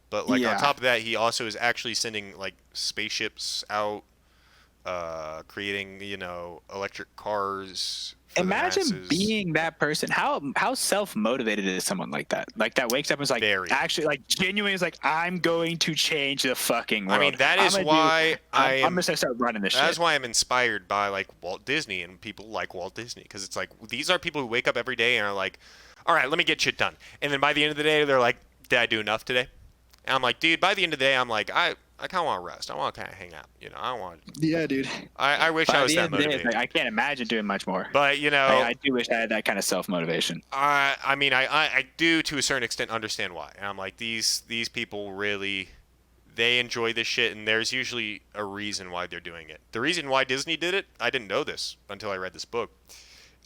Speaker 3: But on top of that, he also is actually sending spaceships out, creating electric cars.
Speaker 2: Imagine being that person. How self-motivated is someone like that? That wakes up and is actually genuinely is I'm going to change the fucking world.
Speaker 3: I mean, that is why
Speaker 2: I'm just gonna start running this shit.
Speaker 3: That's why I'm inspired by Walt Disney and people like Walt Disney, because it's these are people who wake up every day and are like, all right, let me get shit done. And then by the end of the day, they're like, did I do enough today? And I'm like, dude, by the end of the day, I'm like, I kind of want to rest. I want to kind of hang out. I don't want.
Speaker 2: Yeah, dude.
Speaker 3: I wish I was that motivated.
Speaker 2: I can't imagine doing much more.
Speaker 3: But
Speaker 2: I do wish I had that kind of self motivation.
Speaker 3: I mean, I do to a certain extent understand why. And I'm like, these people really, they enjoy this shit, and there's usually a reason why they're doing it. The reason why Disney did it, I didn't know this until I read this book.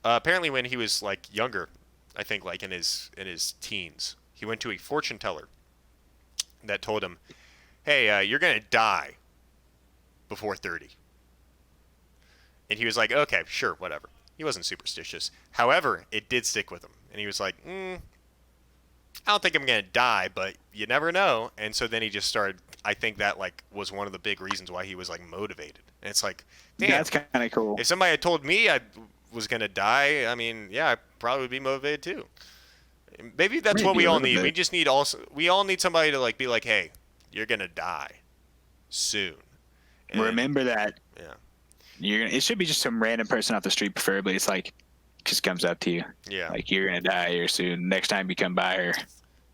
Speaker 3: Apparently, when he was younger, I think in his teens, he went to a fortune teller that told him, hey, you're going to die before 30. And he was like, okay, sure, whatever. He wasn't superstitious. However, it did stick with him. And he was like, I don't think I'm going to die, but you never know. And so then he just started, I think that was one of the big reasons why he was motivated. And it's damn.
Speaker 2: That's kind of cool.
Speaker 3: If somebody had told me I was going to die, I mean, yeah, I probably would be motivated too. Maybe that's what we all need. We just need we all need somebody to be like, hey, you're gonna die soon. And
Speaker 2: remember that.
Speaker 3: Yeah.
Speaker 2: It should be just some random person off the street, preferably. It's just comes up to you.
Speaker 3: Yeah.
Speaker 2: You're gonna die here soon. Next time you come by her.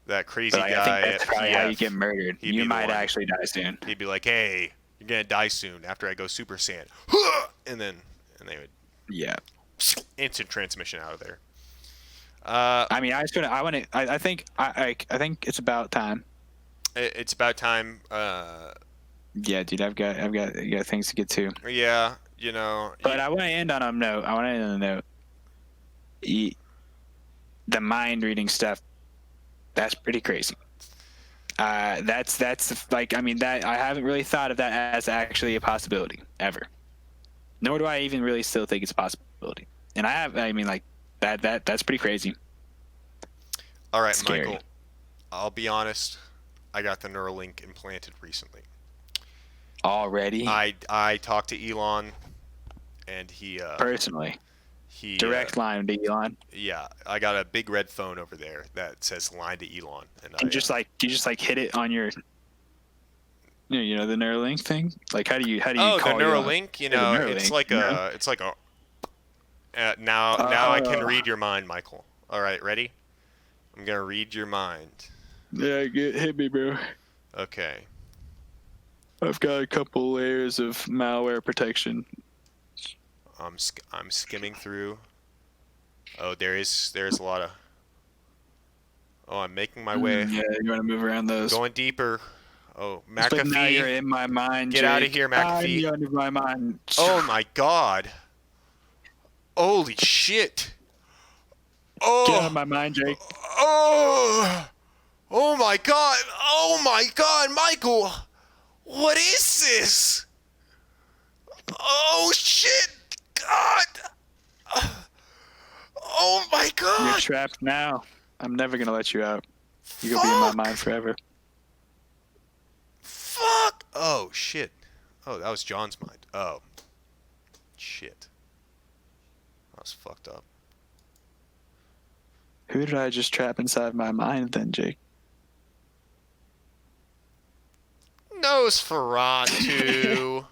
Speaker 3: That crazy guy.
Speaker 2: I think that's probably how you get murdered. You might actually die soon.
Speaker 3: He'd be like, hey, you're gonna die soon after I go Super Saiyan. And they would.
Speaker 2: Yeah.
Speaker 3: Instant transmission out of there.
Speaker 2: I mean, I think it's about time.
Speaker 3: It's about time.
Speaker 2: Yeah, dude, I've got things to get to.
Speaker 3: Yeah, you know.
Speaker 2: But I want to end on a note. The mind reading stuff, that's pretty crazy. That's like, I mean, that I haven't really thought of that as actually a possibility ever. Nor do I even really still think it's a possibility. And I mean, like that's pretty crazy.
Speaker 3: All right,
Speaker 2: Scary.
Speaker 3: Michael. I'll be honest. I got the Neuralink implanted recently.
Speaker 2: Already,
Speaker 3: I talked to Elon, and he
Speaker 2: personally,
Speaker 3: he
Speaker 2: direct line to Elon.
Speaker 3: Yeah, I got a big red phone over there that says "line to Elon," and
Speaker 2: And you just hit it on your, you know, the Neuralink thing. Like, how do you
Speaker 3: oh, the
Speaker 2: call
Speaker 3: Neuralink. You know,
Speaker 2: Neuralink,
Speaker 3: it's like a. Now I can read your mind, Michael. All right, ready? I'm gonna read your mind.
Speaker 2: Yeah, hit me, bro.
Speaker 3: Okay.
Speaker 2: I've got a couple layers of malware protection.
Speaker 3: I'm skimming through. Oh, there's a lot of. Oh, I'm making my way.
Speaker 2: Yeah, you want to move around those.
Speaker 3: Going deeper. Oh,
Speaker 2: But now you're
Speaker 3: McAfee.
Speaker 2: in my mind.
Speaker 3: Get
Speaker 2: Jake.
Speaker 3: out of here, McAfee.
Speaker 2: You're under my mind.
Speaker 3: Oh my God. Holy shit. Oh.
Speaker 2: Get out of my mind, Jake.
Speaker 3: Oh. Oh my God. Oh my God, Michael. What is this? Oh shit. God. Oh my
Speaker 2: You're
Speaker 3: God.
Speaker 2: trapped now. I'm never gonna let you out. You're gonna be in my mind forever.
Speaker 3: Fuck. Oh shit. Oh, that was John's mind. Oh. Shit. That was fucked up.
Speaker 2: Who did I just trap inside my mind then, Jake?
Speaker 3: Nosferatu.